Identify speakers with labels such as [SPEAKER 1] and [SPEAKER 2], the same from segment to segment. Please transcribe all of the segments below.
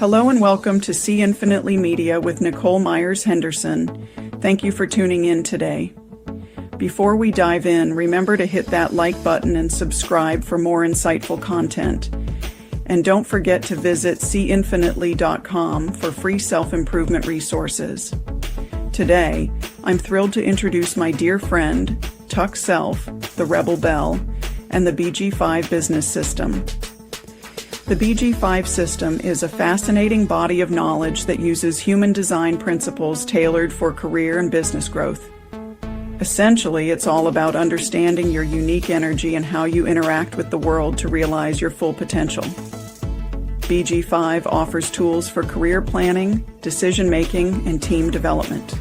[SPEAKER 1] Hello and welcome to See Infinitely Media with Nicole Myers Henderson. Thank you for tuning in today. Before we dive in, remember to hit that like button and subscribe for more insightful content. And don't forget to visit seeinfinitely.com for free self-improvement resources. Today, I'm thrilled to introduce my dear friend, Tuck Self, the Rebel Belle, and the BG5 Business System. The BG5 system is a fascinating body of knowledge that uses human design principles tailored for career and business growth. Essentially, it's all about understanding your unique energy and how you interact with the world to realize your full potential. BG5 offers tools for career planning, decision-making, and team development.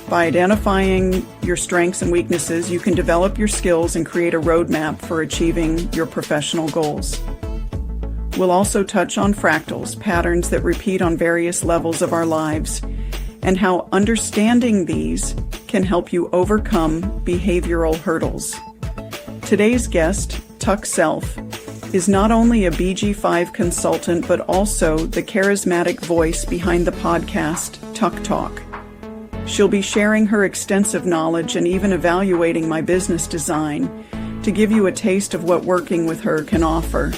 [SPEAKER 1] By identifying your strengths and weaknesses, you can develop your skills and create a roadmap for achieving your professional goals. We'll also touch on fractals, patterns that repeat on various levels of our lives, and how understanding these can help you overcome behavioral hurdles. Today's guest, Tuck Self, is not only a BG5 consultant, but also the charismatic voice behind the podcast, Tuck Talk. She'll be sharing her extensive knowledge and even evaluating my business design to give you a taste of what working with her can offer.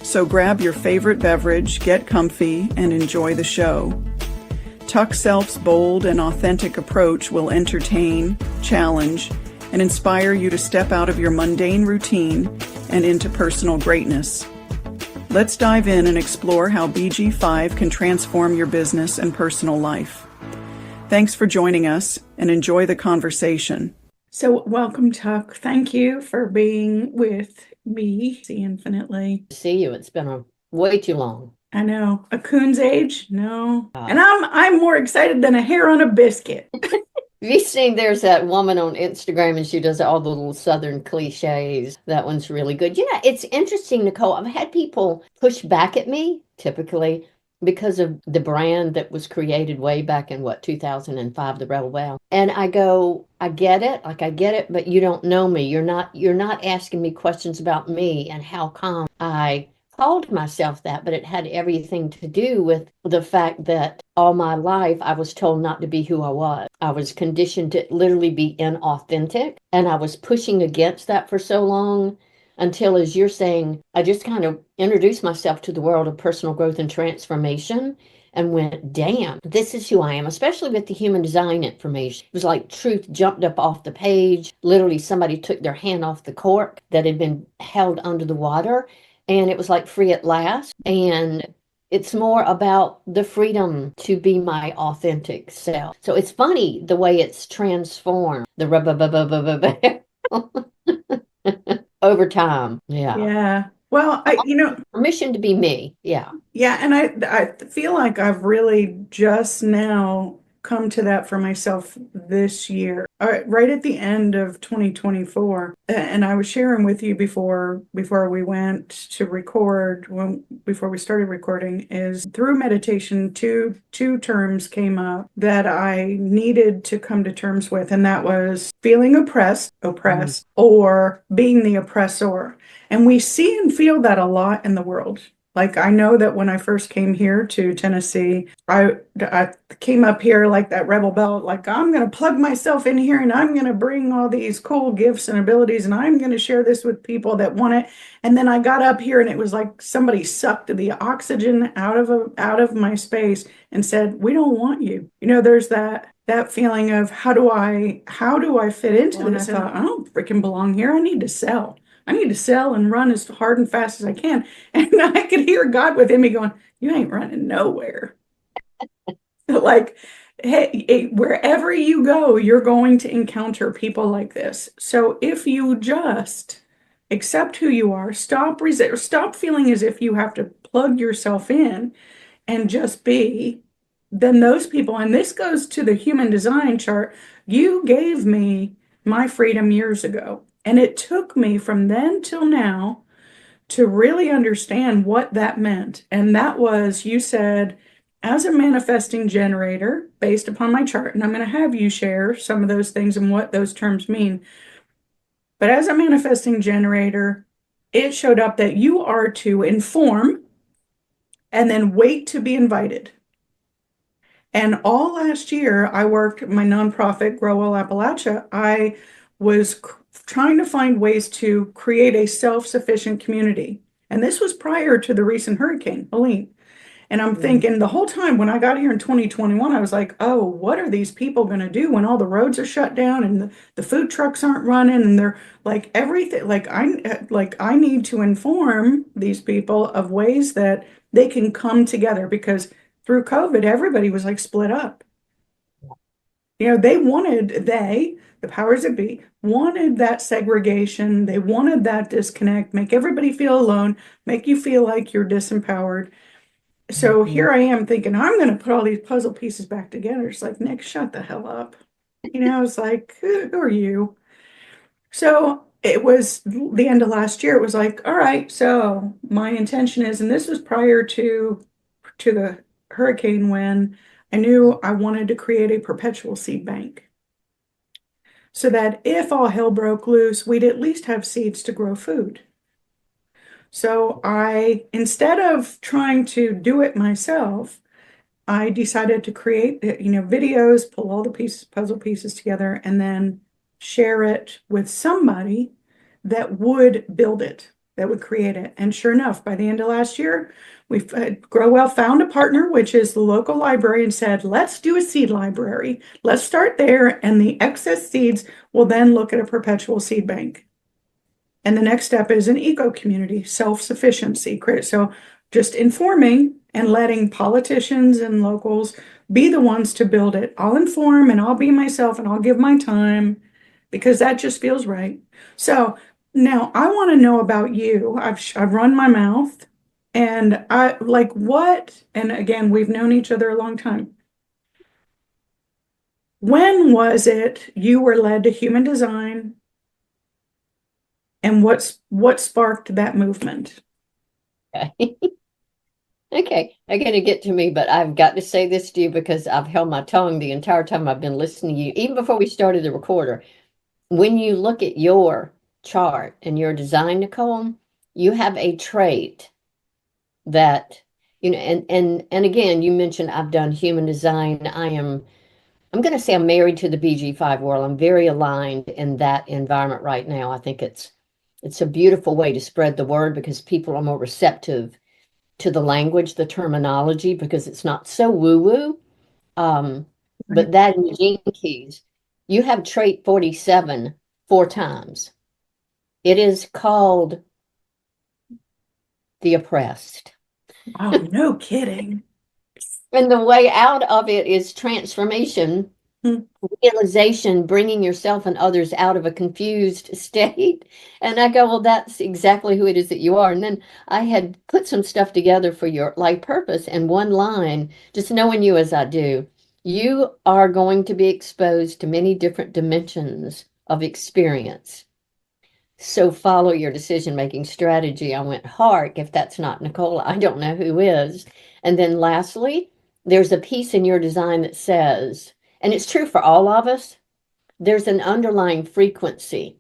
[SPEAKER 1] So grab your favorite beverage, get comfy, and enjoy the show. Tuck Self's bold and authentic approach will entertain, challenge, and inspire you to step out of your mundane routine and into personal greatness. Let's dive in and explore how BG5 can transform your business and personal life. Thanks for joining us and enjoy the conversation. So welcome, Tuck. Thank you for being with me. See Infinitely.
[SPEAKER 2] See you. It's been way too long.
[SPEAKER 1] I know. A coon's age? No. And I'm more excited than a hair on a biscuit.
[SPEAKER 2] Have you seen there's that woman on Instagram and she does all the little Southern cliches? That one's really good. You know, it's interesting, Nicole. I've had people push back at me, typically, because of the brand that was created way back in 2005, the Rebel Belle. And I go, I get it, but you don't know me. You're not asking me questions about me and how come I called myself that, but it had everything to do with the fact that all my life I was told not to be who I was. I was conditioned to literally be inauthentic, and I was pushing against that for so long until, as you're saying, I just kind of introduced myself to the world of personal growth and transformation and went, damn, this is who I am, especially with the human design information. It was like truth jumped up off the page. Literally, somebody took their hand off the cork that had been held under the water, and it was like free at last. And it's more about the freedom to be my authentic self. So it's funny the way it's transformed, the over time.
[SPEAKER 1] Yeah. Well,
[SPEAKER 2] permission to be me. Yeah.
[SPEAKER 1] Yeah. And I feel like I've really just now come to that for myself this year, right at the end of 2024. And I was sharing with you before we went to record, before we started recording, is through meditation, two terms came up that I needed to come to terms with. And that was feeling oppressed, or being the oppressor. And we see and feel that a lot in the world. Like, I know that when I first came here to Tennessee, I came up here like that Rebel Belle, like, I'm going to plug myself in here and I'm going to bring all these cool gifts and abilities and I'm going to share this with people that want it. And then I got up here and it was like somebody sucked the oxygen out of my space and said, we don't want you. You know, there's that feeling of how do I fit into this? I thought, I don't freaking belong here. I need to sell and run as hard and fast as I can. And I could hear God within me going, you ain't running nowhere. Like, hey, wherever you go, you're going to encounter people like this. So if you just accept who you are, stop feeling as if you have to plug yourself in and just be, then those people, and this goes to the human design chart, you gave me my freedom years ago. And it took me from then till now to really understand what that meant. And that was, you said, as a manifesting generator, based upon my chart, and I'm going to have you share some of those things and what those terms mean. But as a manifesting generator, it showed up that you are to inform, and then wait to be invited. And all last year, I worked my nonprofit, Grow Well Appalachia. I was trying to find ways to create a self-sufficient community. And this was prior to the recent hurricane, Helene. And I'm thinking the whole time when I got here in 2021, I was like, oh, what are these people going to do when all the roads are shut down and the food trucks aren't running and they're like everything like I need to inform these people of ways that they can come together because through COVID, everybody was like split up. You know, the powers that be, wanted that segregation. They wanted that disconnect, make everybody feel alone, make you feel like you're disempowered. So here I am thinking, I'm going to put all these puzzle pieces back together. It's like, Nick, shut the hell up. You know, it's like, who are you? So it was the end of last year. It was like, all right, so my intention is, and this was prior to the hurricane when I knew I wanted to create a perpetual seed bank so that if all hell broke loose, we'd at least have seeds to grow food. So instead of trying to do it myself, I decided to create, videos, pull all the puzzle pieces together, and then share it with somebody that would build it, that would create it. And sure enough, by the end of last year, Grow Well found a partner, which is the local library, and said, let's do a seed library. Let's start there, and the excess seeds will then look at a perpetual seed bank. And the next step is an eco community, self-sufficiency. So just informing and letting politicians and locals be the ones to build it. I'll inform and I'll be myself and I'll give my time because that just feels right. So now I want to know about you. I've run my mouth and I like what, and again, we've known each other a long time. When was it you were led to human design? And what sparked that movement?
[SPEAKER 2] Okay. Okay, I'm going to get to me, but I've got to say this to you because I've held my tongue the entire time I've been listening to you, even before we started the recorder. When you look at your chart and your design, Nicole, you have a trait that, and again, you mentioned I've done human design. I'm going to say I'm married to the BG5 world. I'm very aligned in that environment right now. I think it's a beautiful way to spread the word because people are more receptive to the language, the terminology, because it's not so woo-woo. But that in the gene keys, you have trait 47 4 times. It is called the oppressed.
[SPEAKER 1] Oh, no kidding.
[SPEAKER 2] And the way out of it is transformation, realization, bringing yourself and others out of a confused state. And I go, well, that's exactly who it is that you are. And then I had put some stuff together for your life purpose and one line, just knowing you as I do, you are going to be exposed to many different dimensions of experience. So follow your decision-making strategy. I went, hark, if that's not Nicole, I don't know who is. And then lastly, there's a piece in your design that says, and it's true for all of us, there's an underlying frequency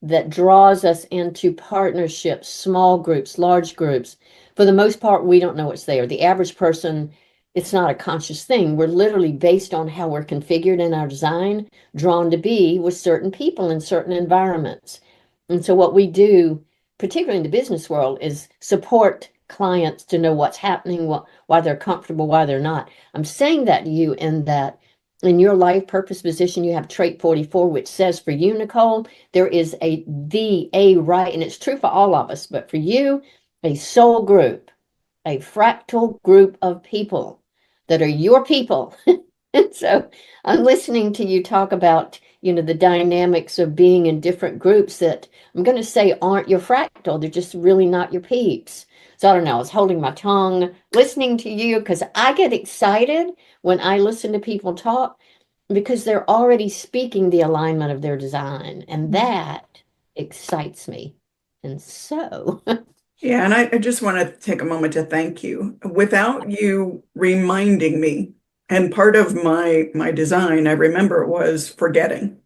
[SPEAKER 2] that draws us into partnerships, small groups, large groups. For the most part, we don't know what's there. The average person, it's not a conscious thing. We're literally based on how we're configured in our design, drawn to be with certain people in certain environments. And so what we do, particularly in the business world, is support clients to know what's happening, why they're comfortable, why they're not. I'm saying that to you in that in your life purpose position, you have trait 44, which says for you, Nicole, there is a right, and it's true for all of us, but for you, a soul group, a fractal group of people that are your people. And so I'm listening to you talk about, the dynamics of being in different groups that I'm going to say aren't your fractal. They're just really not your peeps. So I don't know. I was holding my tongue, listening to you because I get excited when I listen to people talk because they're already speaking the alignment of their design. And that excites me. And so.
[SPEAKER 1] Yeah, and I just want to take a moment to thank you. Without you reminding me, and part of my design, I remember, was forgetting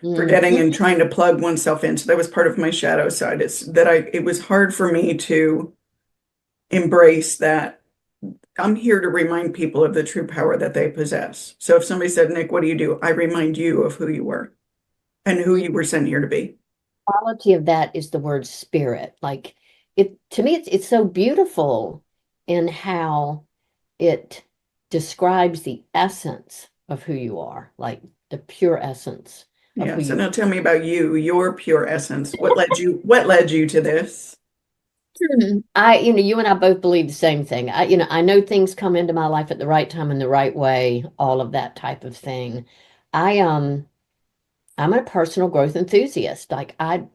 [SPEAKER 1] and trying to plug oneself in. So that was part of my shadow side. It was hard for me to embrace that. I'm here to remind people of the true power that they possess. So if somebody said, Nick, what do you do? I remind you of who you were and who you were sent here to be.
[SPEAKER 2] Quality of that is the word spirit. Like it to me, it's so beautiful in how it describes the essence of who you are, like the pure essence of who
[SPEAKER 1] Yeah. So
[SPEAKER 2] you
[SPEAKER 1] now tell me about you, your pure essence. What led you to this?
[SPEAKER 2] you and I both believe the same thing. I know things come into my life at the right time in the right way, all of that type of thing. I I'm a personal growth enthusiast. Like I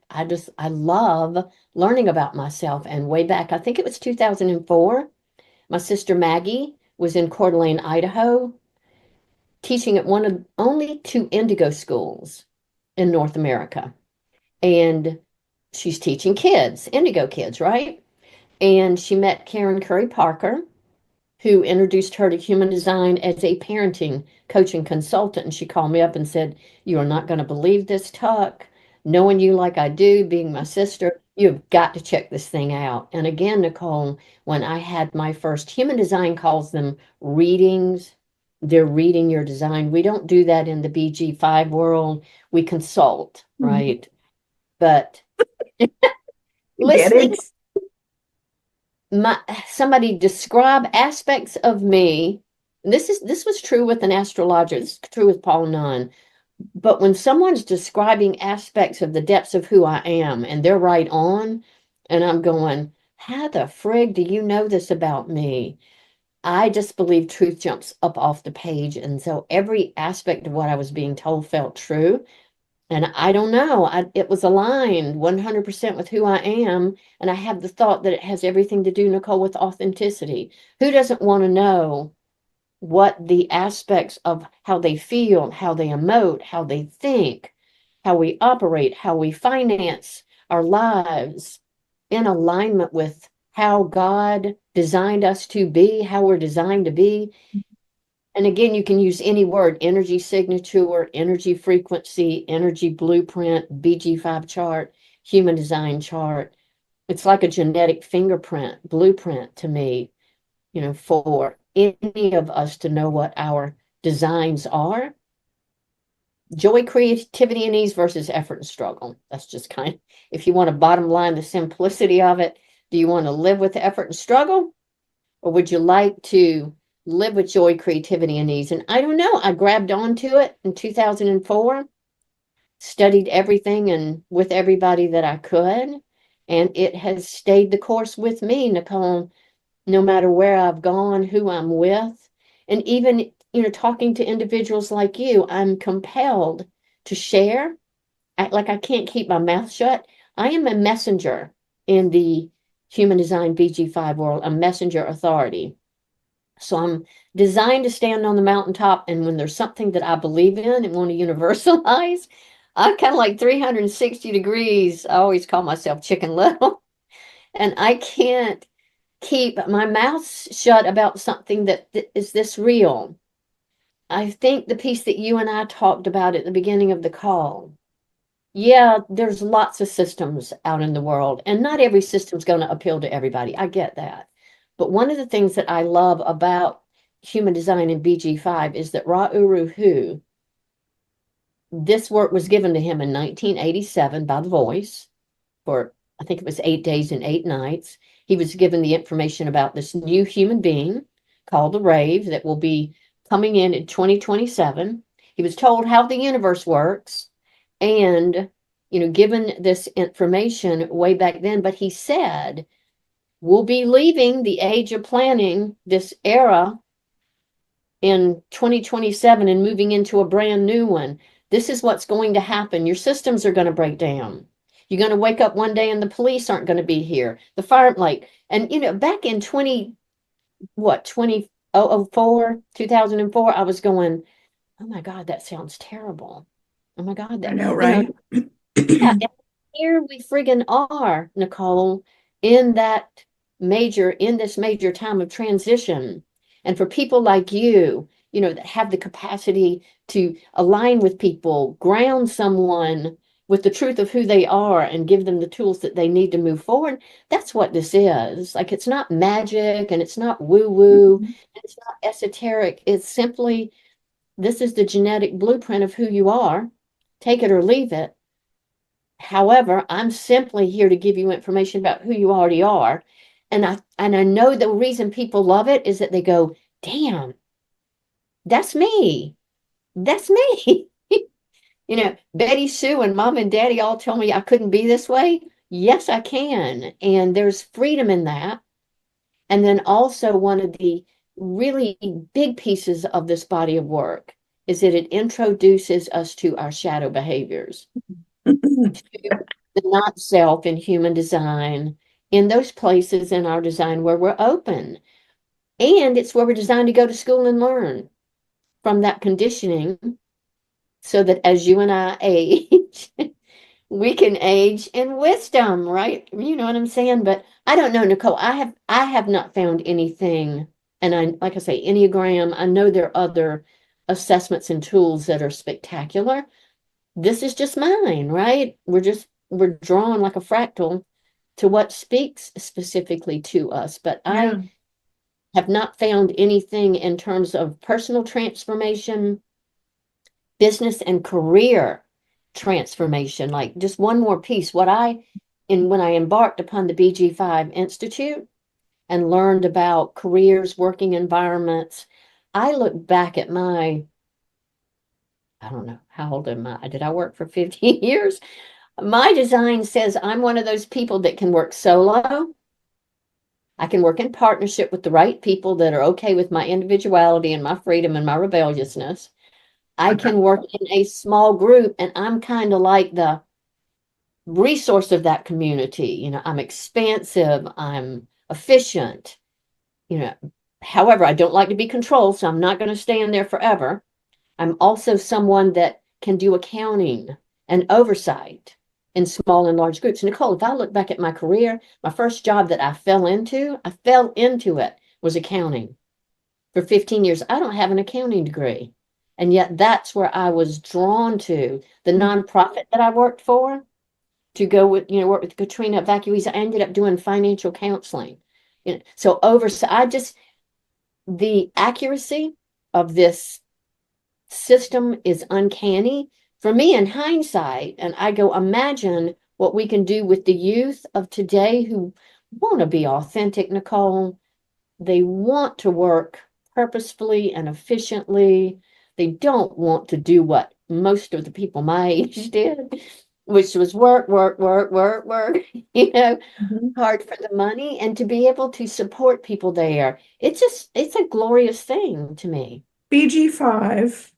[SPEAKER 2] love learning about myself. And way back, I think it was 2004, my sister Maggie was in Coeur d'Alene, Idaho, teaching at one of only two indigo schools in North America. And she's teaching kids, indigo kids, right? And she met Karen Curry Parker, who introduced her to human design as a parenting coaching consultant. And she called me up and said, "You are not going to believe this, Tuck. Knowing you like I do, being my sister, you've got to check this thing out." And again, Nicole, when I had my first human design calls them readings, they're reading your design. We don't do that in the BG5 world. We consult, right? But
[SPEAKER 1] Get
[SPEAKER 2] listening
[SPEAKER 1] it?
[SPEAKER 2] my somebody describe aspects of me, and this was true with an astrologer, this is true with Paul Nunn, but when someone's describing aspects of the depths of who I am and they're right on, and I'm going, how the frig do you know this about me? I just believe truth jumps up off the page, and so every aspect of what I was being told felt true. And I don't know, it was aligned 100% with who I am. And I have the thought that it has everything to do, Nicole, with authenticity. Who doesn't want to know what the aspects of how they feel, how they emote, how they think, how we operate, how we finance our lives in alignment with how God designed us to be, how we're designed to be? And again, you can use any word: energy signature, energy frequency, energy blueprint, BG5 chart, human design chart. It's like a genetic fingerprint, blueprint to me, for any of us to know what our designs are. Joy, creativity, and ease versus effort and struggle. That's just kind of, if you want to bottom line the simplicity of it, do you want to live with effort and struggle? Or would you like to live with joy, creativity, and ease? And I don't know. I grabbed onto it in 2004, studied everything and with everybody that I could. And it has stayed the course with me, Nicole, no matter where I've gone, who I'm with. And even, talking to individuals like you, I'm compelled to share. Like I can't keep my mouth shut. I am a messenger in the human design BG5 world, a messenger authority. So I'm designed to stand on the mountaintop, and when there's something that I believe in and want to universalize, I'm kind of like 360 degrees. I always call myself Chicken Little, and I can't keep my mouth shut about something that is this real. I think the piece that you and I talked about at the beginning of the call. Yeah, there's lots of systems out in the world, and not every system's going to appeal to everybody. I get that. But one of the things that I love about human design in BG5 is that Ra Uru Hu, this work was given to him in 1987 by The Voice for, I think it was 8 days and 8 nights. He was given the information about this new human being called the Rave that will be coming in 2027. He was told how the universe works and, given this information way back then. But he said, we'll be leaving the age of planning, this era, in 2027 and moving into a brand new one. This is what's going to happen. Your systems are going to break down. You're going to wake up one day and the police aren't going to be here. The fire, and back in 2004, I was going, oh my God, that sounds terrible. Oh my God,
[SPEAKER 1] I
[SPEAKER 2] that,
[SPEAKER 1] know, right?
[SPEAKER 2] yeah, here we friggin' are, Nicole, in this major time of transition. And for people like you, that have the capacity to align with people, ground someone, with the truth of who they are and give them the tools that they need to move forward. That's what this is. Like, it's not magic and it's not woo-woo
[SPEAKER 1] Mhm.
[SPEAKER 2] and it's not esoteric. It's simply, this is the genetic blueprint of who you are. Take it or leave it. However, I'm simply here to give you information about who you already are. And I know the reason people love it is that they go, damn, that's me. That's me. Betty Sue and mom and daddy all tell me I couldn't be this way. Yes, I can. And there's freedom in that. And then also, one of the really big pieces of this body of work is that it introduces us to our shadow behaviors, to the not self in human design, in those places in our design where we're open. And it's where we're designed to go to school and learn from that conditioning so that as you and I age, we can age in wisdom, right? You know what I'm saying? But I don't know, Nicole. I have not found anything, and like I say, Enneagram. I know there are other assessments and tools that are spectacular. This is just mine, right? We're drawn like a fractal to what speaks specifically to us. But I
[SPEAKER 1] Yeah.
[SPEAKER 2] have not found anything in terms of personal transformation, business and career transformation. Like, just one more piece. When I embarked upon the BG5 Institute and learned about careers, working environments, I look back at I don't know, how old am I? Did I work for 15 years? My design says I'm one of those people that can work solo. I can work in partnership with the right people that are okay with my individuality and my freedom and my rebelliousness. I can work in a small group, and I'm kind of like the resource of that community. I'm expansive, I'm efficient, you know. However, I don't like to be controlled, so I'm not going to stay in there forever. I'm also someone that can do accounting and oversight in small and large groups. Nicole, if I look back at my career, my first job that I fell into it was accounting for 15 years. I don't have an accounting degree. And yet that's where I was drawn to. The nonprofit that I worked for, to go with, work with Katrina evacuees, I ended up doing financial counseling. So the accuracy of this system is uncanny for me in hindsight. And I go, imagine what we can do with the youth of today who want to be authentic, Nicole. They want to work purposefully and efficiently. They don't want to do what most of the people my age did, which was work, work, work, work, work,
[SPEAKER 1] Mhm.
[SPEAKER 2] hard for the money, and to be able to support people there. It's a glorious thing to me.
[SPEAKER 1] BG5,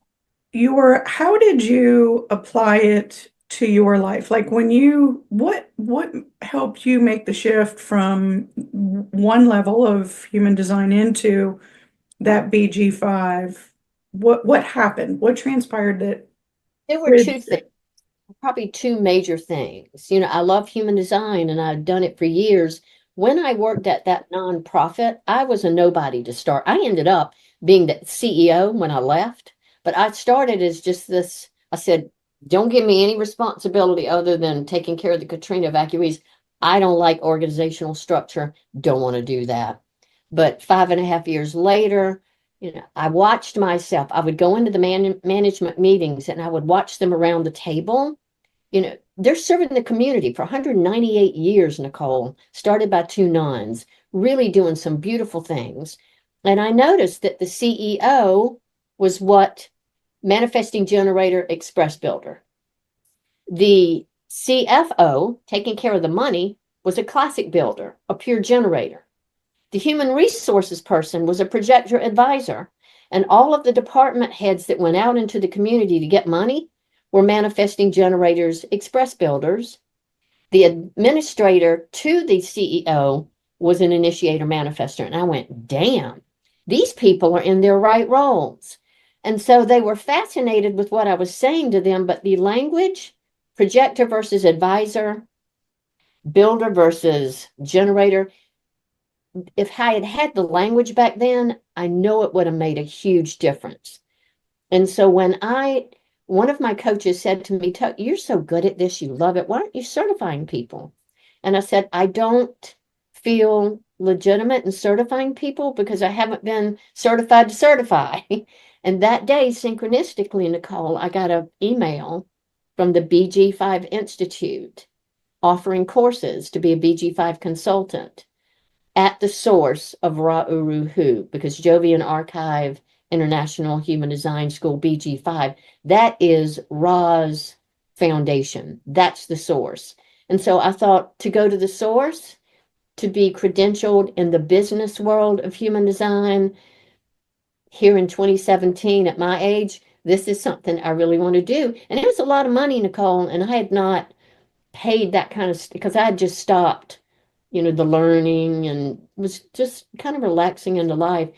[SPEAKER 1] how did you apply it to your life? Like what helped you make the shift from one level of human design into that BG5? What happened? What transpired that
[SPEAKER 2] There were two
[SPEAKER 1] bridged
[SPEAKER 2] things,
[SPEAKER 1] it?
[SPEAKER 2] probably two major things. I love human design and I've done it for years. When I worked at that nonprofit, I was a nobody to start. I ended up being the CEO when I left, but I started as just this. I said, don't give me any responsibility other than taking care of the Katrina evacuees. I don't like organizational structure, don't want to do that. But 5.5 years later, I watched myself. I would go into the management meetings and I would watch them around the table. They're serving the community for 198 years, Nicole, started by two nuns, really doing some beautiful things. And I noticed that the CEO was what manifesting generator express builder. The CFO, taking care of the money, was a classic builder, a pure generator. The human resources person was a projector advisor, and all of the department heads that went out into the community to get money were manifesting generators, express builders. The administrator to the CEO was an initiator manifester. And I went, damn, these people are in their right roles. And so they were fascinated with what I was saying to them, but the language, projector versus advisor, builder versus generator, if I had had the language back then, I know it would have made a huge difference. And so when one of my coaches said to me, "You're so good at this, you love it. Why aren't you certifying people?" And I said, "I don't feel legitimate in certifying people because I haven't been certified to certify." And that day, synchronistically, Nicole, I got an email from the BG5 Institute offering courses to be a BG5 consultant at the source of Ra'uruhu, because Jovian Archive International Human Design School, BG5, that is Ra's foundation. That's the source. And so I thought, to go to the source, to be credentialed in the business world of human design here in 2017 at my age, this is something I really want to do. And it was a lot of money, Nicole, and I had not paid that kind of, because I had just stopped, the learning and was just kind of relaxing into life.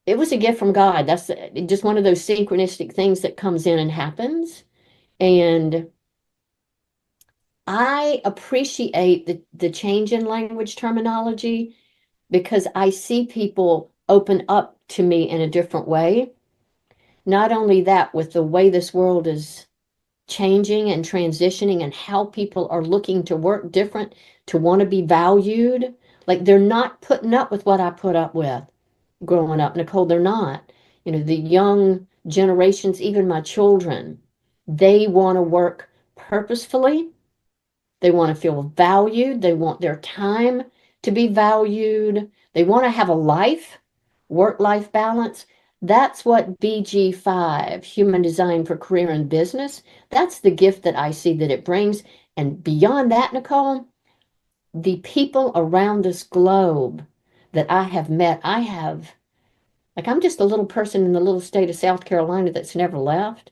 [SPEAKER 2] It was a gift from God. That's just one of those synchronistic things that comes in and happens. And I appreciate the change in language terminology because I see people open up to me in a different way. Not only that, with the way this world is changing and transitioning and how people are looking to work different, to want to be valued. Like, they're not putting up with what I put up with growing up, Nicole. They're not. The young generations, even my children, they want to work purposefully. They want to feel valued. They want their time to be valued. They want to have a life, work-life balance. That's what BG5, Human Design for Career and Business, that's the gift that I see that it brings. And beyond that, Nicole, the people around this globe that I have met, I'm just a little person in the little state of South Carolina that's never left.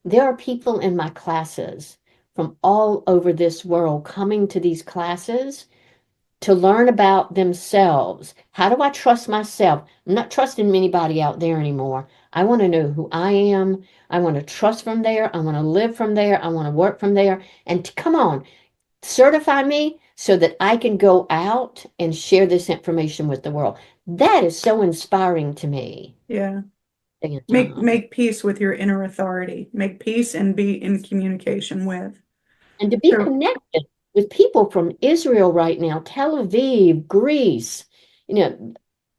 [SPEAKER 2] There are people in my classes from all over this world coming to these classes to learn about themselves. How do I trust myself? I'm not trusting anybody out there anymore. I want to know who I am. I want to trust from there. I want to live from there. I want to work from there. And come on, certify me so that I can go out and share this information with the world. That is so inspiring to me.
[SPEAKER 1] Yeah. Make peace with your inner authority. Make peace and be in communication with.
[SPEAKER 2] And to be connected with people from Israel right now, Tel Aviv, Greece,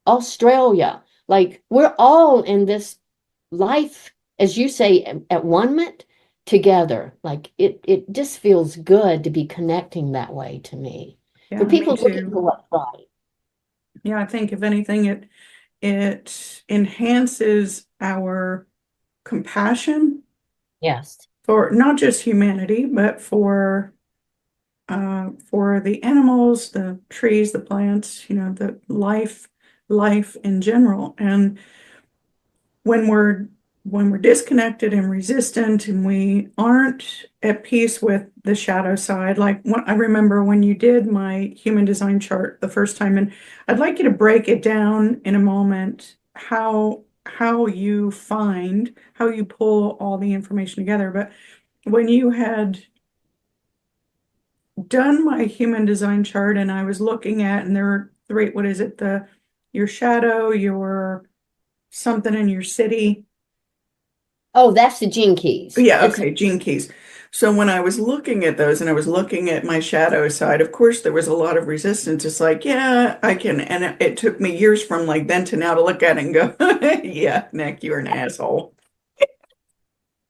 [SPEAKER 2] Australia. Like, we're all in this life, as you say, at one together. Like, it just feels good to be connecting that way to me.
[SPEAKER 1] Yeah,
[SPEAKER 2] for people
[SPEAKER 1] me
[SPEAKER 2] looking
[SPEAKER 1] too.
[SPEAKER 2] for what's right.
[SPEAKER 1] Yeah, I think if anything, it enhances our compassion
[SPEAKER 2] Yes.
[SPEAKER 1] for not just humanity, but for the animals, the trees, the plants, the life in general. And when we're disconnected and resistant and we aren't at peace with the shadow side, like I remember when you did my human design chart the first time, and I'd like you to break it down in a moment, how you pull all the information together. But when you had done my human design chart and I was looking at, and there were three, what is it, your shadow, your something in your city.
[SPEAKER 2] Oh, that's the gene keys.
[SPEAKER 1] Yeah, okay, gene keys. So when I was looking at those and I was looking at my shadow side, of course, there was a lot of resistance. It's like, yeah, I can. And it took me years from like then to now to look at it and go, yeah, Nick, you're an asshole.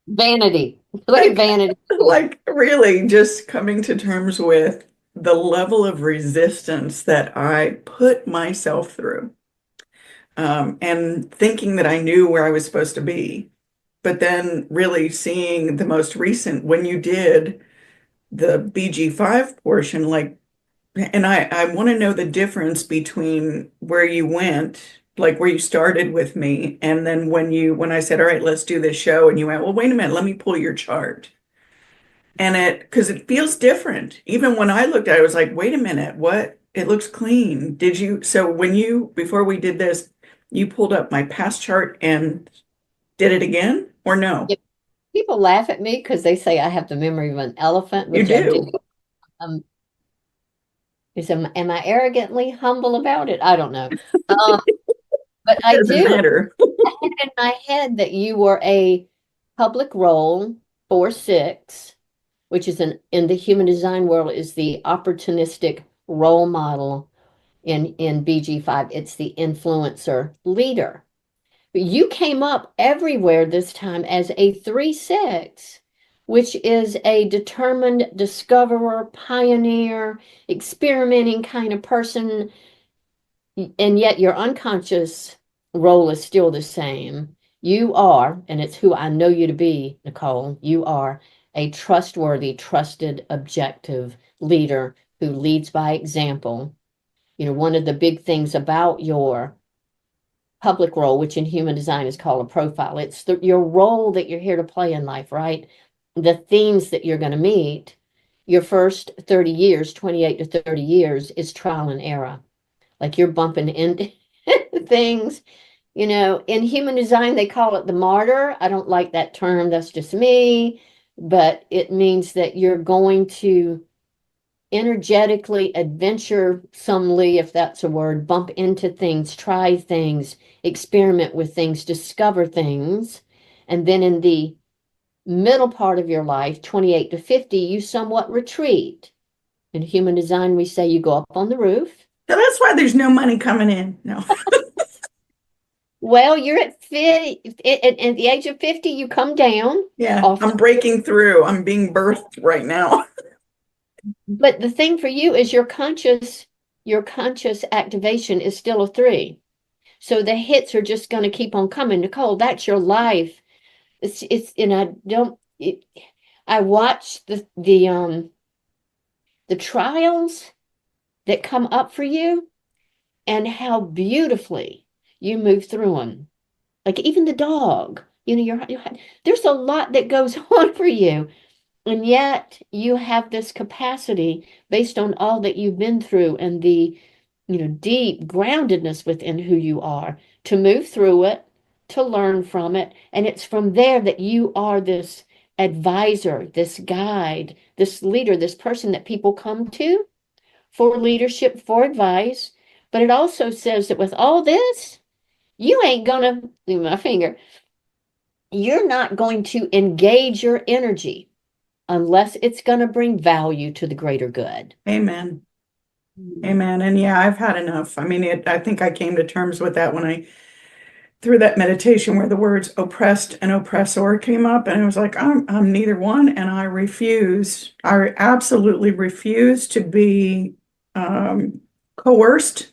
[SPEAKER 2] Vanity. Look at vanity.
[SPEAKER 1] Like really just coming to terms with the level of resistance that I put myself through, and thinking that I knew where I was supposed to be. But then really seeing the most recent, when you did the BG5 portion, like, and I want to know the difference between where you went, like where you started with me, and then when I said, all right, let's do this show, and you went, well, wait a minute, let me pull your chart. And because it feels different. Even when I looked at it, I was like, wait a minute, what? It looks clean. So before we did this, you pulled up my past chart and did it again, or no?
[SPEAKER 2] People laugh at me because they say I have the memory of an elephant,
[SPEAKER 1] You
[SPEAKER 2] which I do.
[SPEAKER 1] do.
[SPEAKER 2] Um, am I arrogantly humble about it? I don't know. But I
[SPEAKER 1] Doesn't
[SPEAKER 2] do.
[SPEAKER 1] matter.
[SPEAKER 2] I had in my head that you were a public role 4-6, which is in the human design world, is the opportunistic role model in BG5. It's the influencer leader. But you came up everywhere this time as a 3-6, which is a determined discoverer, pioneer, experimenting kind of person. And yet your unconscious role is still the same. You are, and it's who I know you to be, Nicole, you are a trustworthy, trusted, objective leader who leads by example. You know, one of the big things about your public role, which in human design is called a profile, it's your role that you're here to play in life, right? The themes that you're going to meet, your first 30 years, 28 to 30 years, is trial and error. Like you're bumping into things, you know, in human design, they call it the martyr. I don't like that term. That's just me. But it means that you're going to energetically, adventuresomely, if that's a word, bump into things, try things, experiment with things, discover things. And then in the middle part of your life, 28 to 50, you somewhat retreat. In human design, we say you go up on the roof.
[SPEAKER 1] So that's why there's no money coming in. No.
[SPEAKER 2] Well, you're at 50, at the age of 50, you come down.
[SPEAKER 1] Yeah,
[SPEAKER 2] Off.
[SPEAKER 1] I'm breaking through. I'm being birthed right now.
[SPEAKER 2] But the thing for you is your conscious activation is still a 3. So the hits are just going to keep on coming. Nicole, that's your life. And I watch the trials that come up for you and how beautifully you move through them. Like even the dog, you know, there's a lot that goes on for you. And yet you have this capacity based on all that you've been through and the, you know, deep groundedness within who you are to move through it, to learn from it. And it's from there that you are this advisor, this guide, this leader, this person that people come to for leadership, for advice. But it also says that with all this, you ain't gonna, leave my finger, you're not going to engage your energy unless it's going to bring value to the greater good.
[SPEAKER 1] Amen. Amen. And yeah, I've had enough. I mean, I think I came to terms with that when I through that meditation where the words oppressed and oppressor came up, and I was like, I'm neither one, and I refuse. I absolutely refuse to be coerced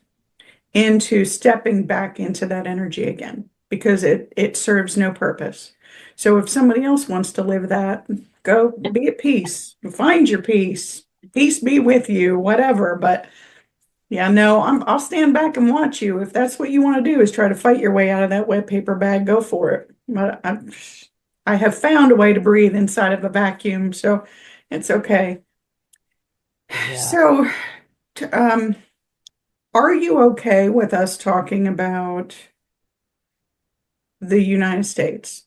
[SPEAKER 1] into stepping back into that energy again because it serves no purpose. So if somebody else wants to live that, go be at peace, find your peace, peace be with you, whatever. But yeah, no, I'll stand back and watch you. If that's what you want to do is try to fight your way out of that wet paper bag, go for it. But I have found a way to breathe inside of a vacuum, so it's okay.
[SPEAKER 2] Yeah.
[SPEAKER 1] So, are you okay with us talking about the United States?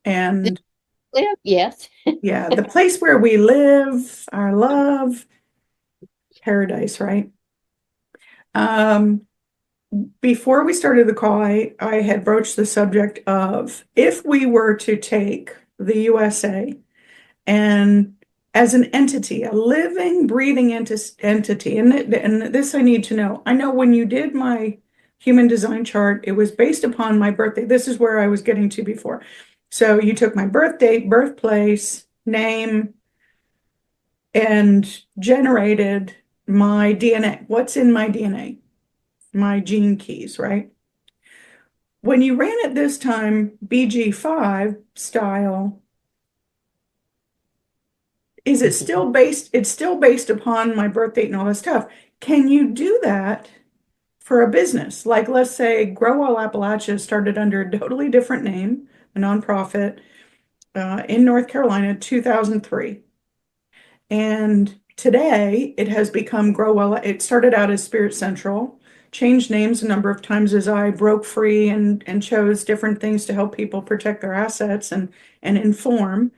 [SPEAKER 1] And
[SPEAKER 2] yes.
[SPEAKER 1] yeah, the place where we live, our love, paradise, right? Before we started the call, I had broached the subject of if we were to take the USA and as an entity, a living, breathing entity, and this I need to know. I know when you did my human design chart, it was based upon my birthday. This is where I was getting to before. So you took my birth date, birthplace, name, and generated my DNA. What's in my DNA? My gene keys, right? When you ran it this time, BG5 style, is it still based? It's still based upon my birth date and all that stuff. Can you do that for a business? Like, let's say Grow Well Appalachia started under a totally different name, a nonprofit in North Carolina, 2003. And today it has become Grow Well. It started out as Spirit Central, changed names a number of times as I broke free and chose different things to help people protect their assets and inform,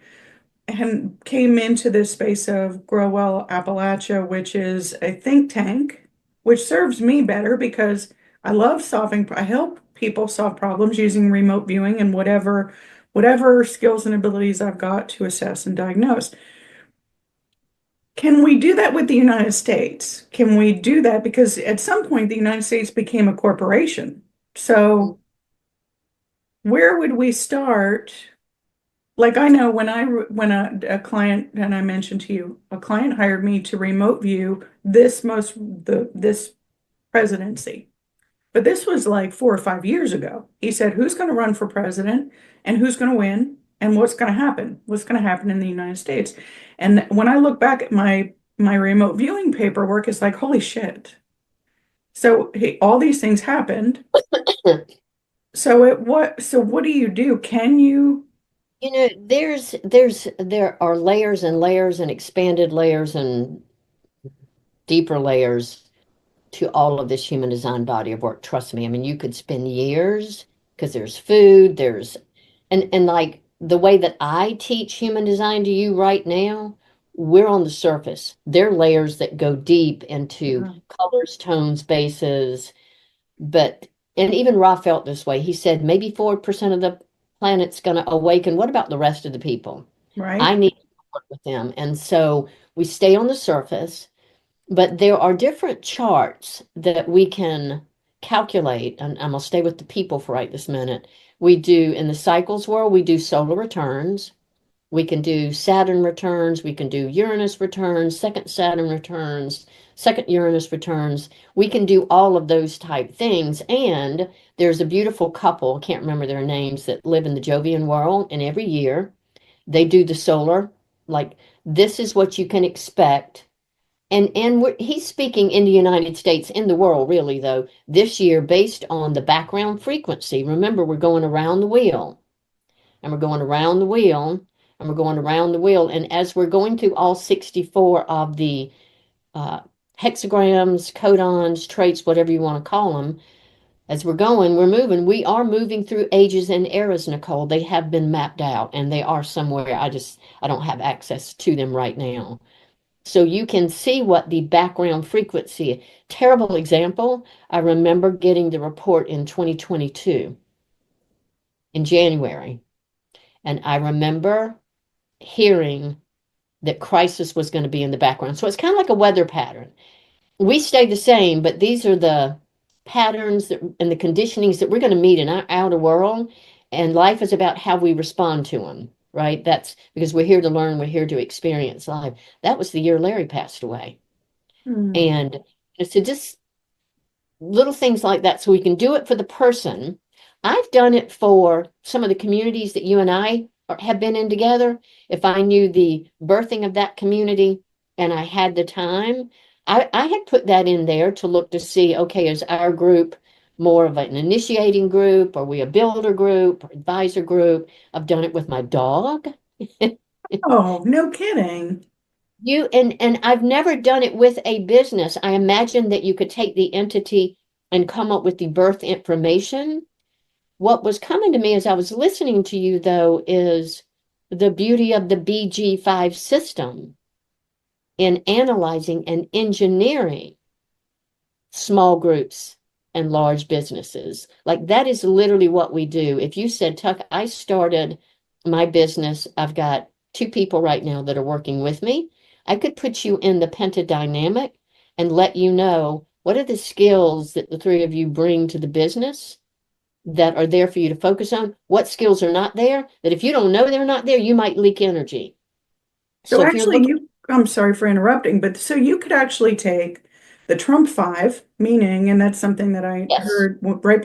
[SPEAKER 1] and came into this space of Grow Well Appalachia, which is a think tank, which serves me better because I love I help people solve problems using remote viewing and whatever whatever skills and abilities I've got to assess and diagnose. Can we do that with the United States? Can we do that? Because at some point, the United States became a corporation. So where would we start? Like I know when a client, and I mentioned to you, a client hired me to remote view this presidency. But this was like 4 or 5 years ago. He said, who's going to run for president and who's going to win and what's going to happen? What's going to happen in the United States? And when I look back at my remote viewing paperwork, it's like, holy shit. So all these things happened. So what do you do? Can you?
[SPEAKER 2] There are layers and layers and expanded layers and deeper layers to all of this human design body of work. Trust me. I mean, you could spend years because there's food, and like the way that I teach human design to you right now, we're on the surface. There are layers that go deep into colors, tones, bases, and even Ra felt this way. He said maybe 4% of the planet's going to awaken. What about the rest of the people?
[SPEAKER 1] Right.
[SPEAKER 2] I need to work with them. And so we stay on the surface, but there are different charts that we can calculate. And I'm going to stay with the people for right this minute. We do in the cycles world, we do solar returns. We can do Saturn returns. We can do Uranus returns, second Saturn returns, second Uranus returns. We can do all of those type things. And there's a beautiful couple, I can't remember their names, that live in the Jovian world. And every year they do the solar, like this is what you can expect. And he's speaking in the United States, in the world, really, though, this year based on the background frequency. Remember, we're going around the wheel and we're going around the wheel and we're going around the wheel. And as we're going through all 64 of the hexagrams, codons, traits, whatever you want to call them, as we're moving, we are moving through ages and eras, Nicole. They have been mapped out and they are somewhere. I don't have access to them right now. So you can see what the background frequency, terrible example. I remember getting the report in 2022 in January. And I remember hearing that crisis was going to be in the background. So it's kind of like a weather pattern. We stay the same, but these are the patterns and the conditionings that we're going to meet in our outer world. And life is about how we respond to them, right? That's because we're here to learn, we're here to experience life. That was the year Larry passed away. And so just little things like that. So we can do it for the person. I've done it for some of the communities that you and I have been in together. If I knew the birthing of that community and I had the time, I had put that in there to look to see, okay, is our group more of an initiating group? Are we a builder group or advisor group? I've done it with my dog.
[SPEAKER 1] Oh, no kidding.
[SPEAKER 2] And I've never done it with a business. I imagine that you could take the entity and come up with the birth information. What was coming to me as I was listening to you, though, is the beauty of the BG5 system in analyzing and engineering small groups and large businesses. Like that is literally what we do. If you said, Tuck, I started my business, I've got 2 people right now that are working with me. I could put you in the pentadynamic and let you know what are the skills that the 3 of you bring to the business that are there for you to focus on. What skills are not there that if you don't know they're not there, you might leak energy.
[SPEAKER 1] So
[SPEAKER 2] So if you're
[SPEAKER 1] actually,
[SPEAKER 2] looking,
[SPEAKER 1] I'm sorry for interrupting, but so you could actually take the Trump five, meaning, and that's something that I
[SPEAKER 2] yes,
[SPEAKER 1] heard right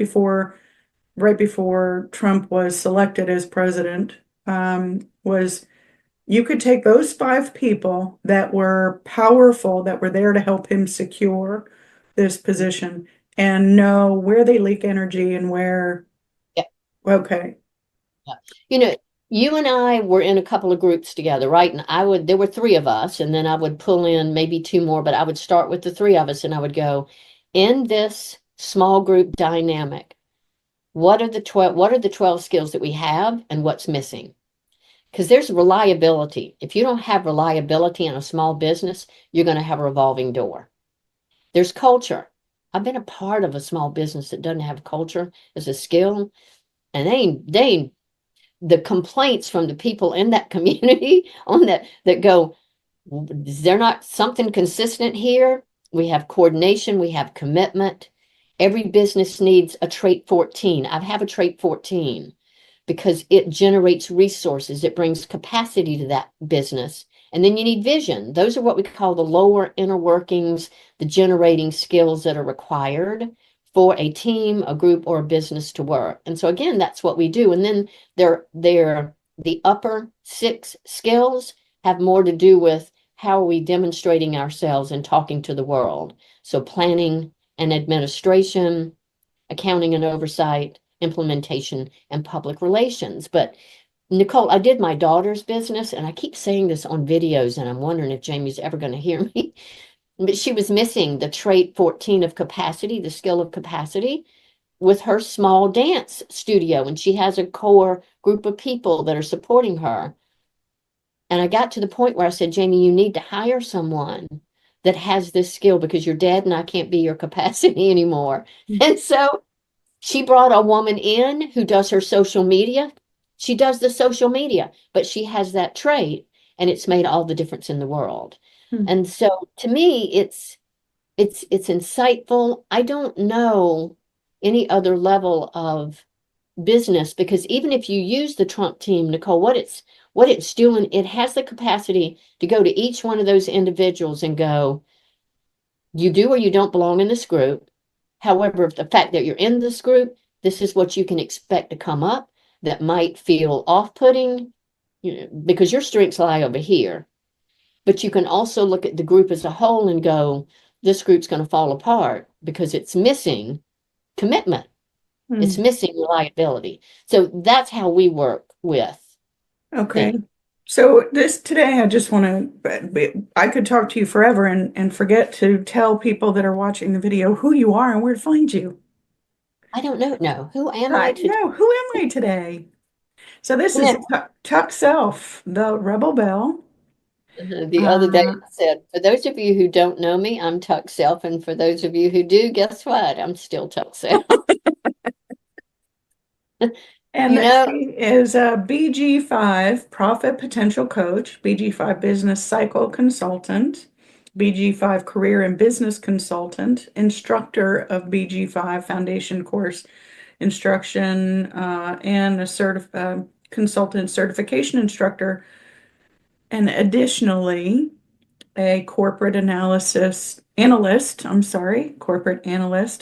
[SPEAKER 1] before Trump was selected as president, was you could take those 5 people that were powerful, that were there to help him secure this position and know where they leak energy and where,
[SPEAKER 2] yeah,
[SPEAKER 1] okay.
[SPEAKER 2] yeah. You know, you and I were in a couple of groups together, right? And there were 3 of us, and then I would pull in maybe 2 more, but I would start with the 3 of us and I would go, in this small group dynamic, what are the 12 skills that we have and what's missing? Because there's reliability. If you don't have reliability in a small business, you're going to have a revolving door. There's culture. I've been a part of a small business that doesn't have culture as a skill, and the complaints from the people in that community on that go, is there not something consistent here? We have coordination, we have commitment. Every business needs a trait 14. I have a trait 14 because it generates resources, it brings capacity to that business. And then you need vision. Those are what we call the lower inner workings, the generating skills that are required for a team, a group, or a business to work. And so again, that's what we do. And then the upper 6 skills have more to do with how are we demonstrating ourselves and talking to the world. So planning and administration, accounting and oversight, implementation, and public relations. But Nicole, I did my daughter's business, and I keep saying this on videos, and I'm wondering if Jamie's ever going to hear me. But she was missing the trait 14 of capacity, the skill of capacity, with her small dance studio. And she has a core group of people that are supporting her. And I got to the point where I said, Jamie, you need to hire someone that has this skill because you're dead and I can't be your capacity anymore. And so she brought a woman in who does her social media. She does the social media, but she has that trait, and it's made all the difference in the world. And so to me, it's insightful. I don't know any other level of business, because even if you use the Trump team, Nicole, what it's doing, it has the capacity to go to each one of those individuals and go, you do or you don't belong in this group. However, the fact that you're in this group, this is what you can expect to come up that might feel off-putting, because your strengths lie over here. But you can also look at the group as a whole and go, this group's going to fall apart because it's missing commitment. It's missing reliability. So that's how we work with
[SPEAKER 1] Okay.
[SPEAKER 2] things.
[SPEAKER 1] So today, I just want to, I could talk to you forever and forget to tell people that are watching the video who you are and where to find you.
[SPEAKER 2] I don't know. No, who am I
[SPEAKER 1] I
[SPEAKER 2] to?
[SPEAKER 1] know. Who am I today? So this is Tuck Self, the Rebel Belle.
[SPEAKER 2] The other day
[SPEAKER 1] Uh,
[SPEAKER 2] I said, for those of you who don't know me, I'm Tuck Self. And for those of you who do, guess what? I'm still Tuck Self.
[SPEAKER 1] and
[SPEAKER 2] You
[SPEAKER 1] that
[SPEAKER 2] know,
[SPEAKER 1] she is a BG5 Profit Potential Coach, BG5 Business Cycle Consultant, BG5 Career and Business Consultant, instructor of BG5 Foundation Course Instruction, and a consultant certification instructor, and additionally a corporate analyst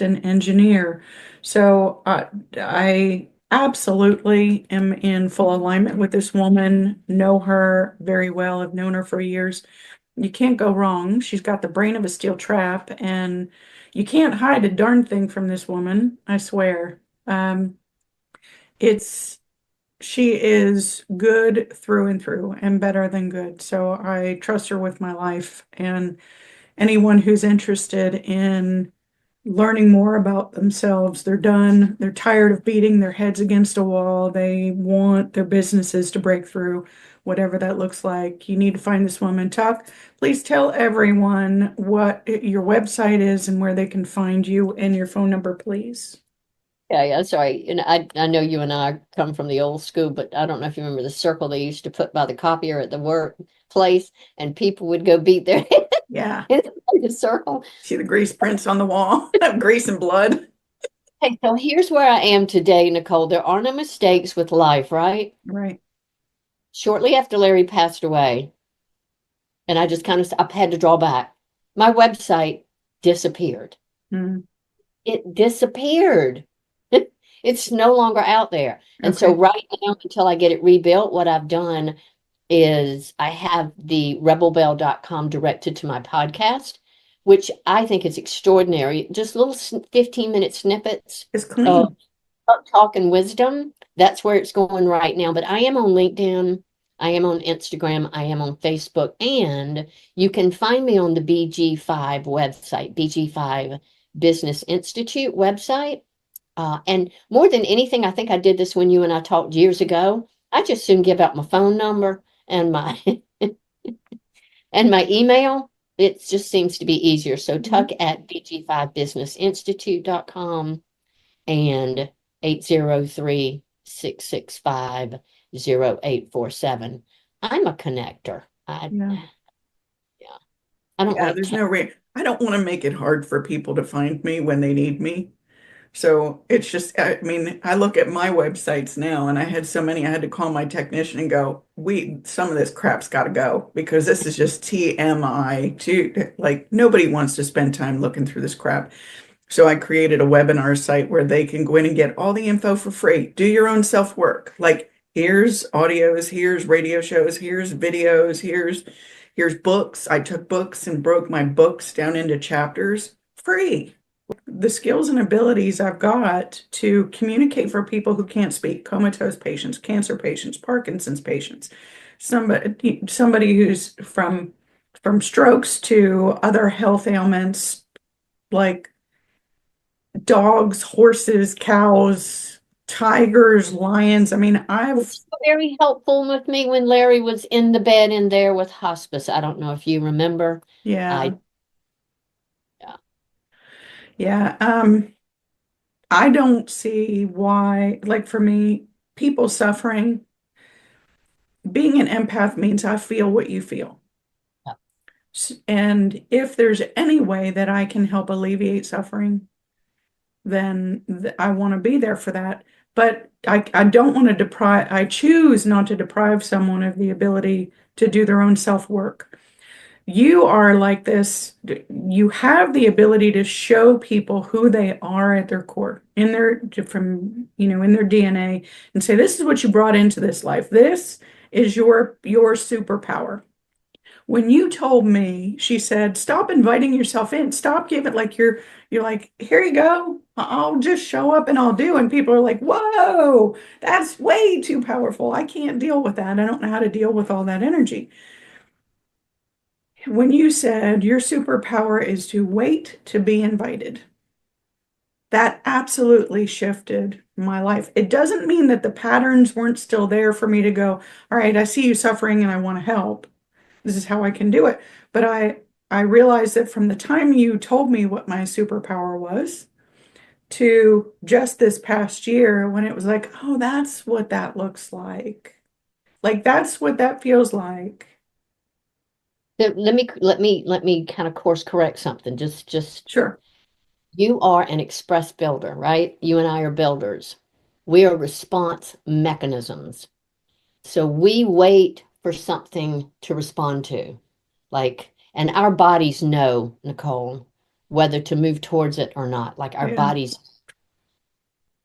[SPEAKER 1] and engineer. So I absolutely am in full alignment with this woman, know her very well, have known her for years. You can't go wrong. She's got the brain of a steel trap, and you can't hide a darn thing from this woman, I swear. It's she is good through and through and better than good. So I trust her with my life. And anyone who's interested in learning more about themselves, they're done, they're tired of beating their heads against a wall. They want their businesses to break through, whatever that looks like. You need to find this woman. Tuck, please tell everyone what your website is and where they can find you and your phone number, please.
[SPEAKER 2] yeah, sorry. And I know you and I come from the old school, but I don't know if you remember the circle they used to put by the copier at the workplace, and people would go beat their head
[SPEAKER 1] Yeah.
[SPEAKER 2] inside the circle.
[SPEAKER 1] See the grease prints on the wall, grease and blood.
[SPEAKER 2] Hey, so here's where I am today, Nicole. There are no mistakes with life, right?
[SPEAKER 1] Right.
[SPEAKER 2] Shortly after Larry passed away, and I just kind of, I've had to draw back. My website disappeared.
[SPEAKER 1] Mm.
[SPEAKER 2] It disappeared. It's no longer out there. And so
[SPEAKER 1] Okay.
[SPEAKER 2] right now, until I get it rebuilt, what I've done is I have the rebelbelle.com directed to my podcast, which I think is extraordinary. Just little 15-minute snippets
[SPEAKER 1] It's
[SPEAKER 2] of
[SPEAKER 1] clean.
[SPEAKER 2] talk and wisdom. That's where it's going right now. But I am on LinkedIn. I am on Instagram. I am on Facebook. And you can find me on the BG5 website, BG5 Business Institute website. And more than anything, I think I did this when you and I talked years ago. I just soon give out my phone number and my and my email. It just seems to be easier. So
[SPEAKER 1] Mhm.
[SPEAKER 2] tuck at bg5businessinstitute.com and 803-665 0847. I'm a connector.
[SPEAKER 1] Yeah.
[SPEAKER 2] Yeah, I don't
[SPEAKER 1] Yeah,
[SPEAKER 2] like
[SPEAKER 1] there's no way. I don't want to make it hard for people to find me when they need me. So it's just, I mean, I look at my websites now and I had so many, I had to call my technician and go, some of this crap's got to go because this is just TMI to like, nobody wants to spend time looking through this crap. So I created a webinar site where they can go in and get all the info for free. Do your own self work. Like here's audios, here's radio shows, here's videos, here's books. I took books and broke my books down into chapters free. The skills and abilities I've got to communicate for people who can't speak, comatose patients, cancer patients, Parkinson's patients, somebody who's from strokes to other health ailments like dogs, horses, cows, tigers, lions. I mean,
[SPEAKER 2] it's very helpful with me when Larry was in the bed in there with hospice. I don't know if you remember.
[SPEAKER 1] yeah,
[SPEAKER 2] I yeah.
[SPEAKER 1] yeah. I don't see why, like for me, people suffering, being an empath means I feel what you feel.
[SPEAKER 2] Yeah.
[SPEAKER 1] And if there's any way that I can help alleviate suffering, then I want to be there for that. But I don't want to I choose not to deprive someone of the ability to do their own self-work. You are like this, you have the ability to show people who they are at their core, in their DNA, and say, this is what you brought into this life. This is your superpower. When you told me, she said, stop inviting yourself in. Stop giving like you're like, here you go. I'll just show up and I'll do. And people are like, whoa, that's way too powerful. I can't deal with that. I don't know how to deal with all that energy. When you said your superpower is to wait to be invited, that absolutely shifted my life. It doesn't mean that the patterns weren't still there for me to go, all right, I see you suffering and I want to help. This is how I can do it. But I realized that from the time you told me what my superpower was to just this past year when it was like, oh, that's what that looks like. Like that's what that feels like.
[SPEAKER 2] Let me kind of course correct something. Just
[SPEAKER 1] Sure.
[SPEAKER 2] you are an express builder, right? You and I are builders. We are response mechanisms. So we wait for something to respond to. And our bodies know, Nicole, whether to move towards it or not. Like our
[SPEAKER 1] Yeah,
[SPEAKER 2] bodies,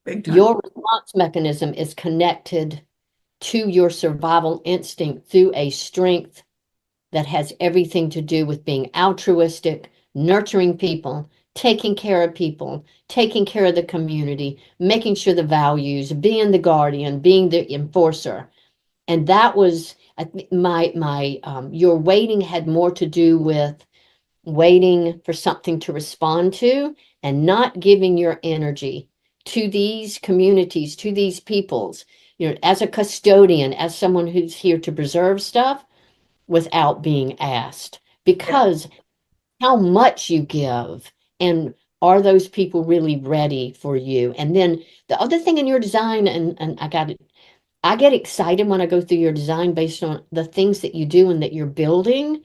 [SPEAKER 1] big time.
[SPEAKER 2] your response mechanism is connected to your survival instinct through a strength that has everything to do with being altruistic, nurturing people, taking care of people, taking care of the community, making sure the values, being the guardian, being the enforcer. And that was your waiting had more to do with waiting for something to respond to and not giving your energy to these communities, to these peoples, as a custodian, as someone who's here to preserve stuff without being asked.
[SPEAKER 1] Yeah.
[SPEAKER 2] Because how much you give and are those people really ready for you? And then the other thing in your design, and I get excited when I go through your design based on the things that you do and that you're building,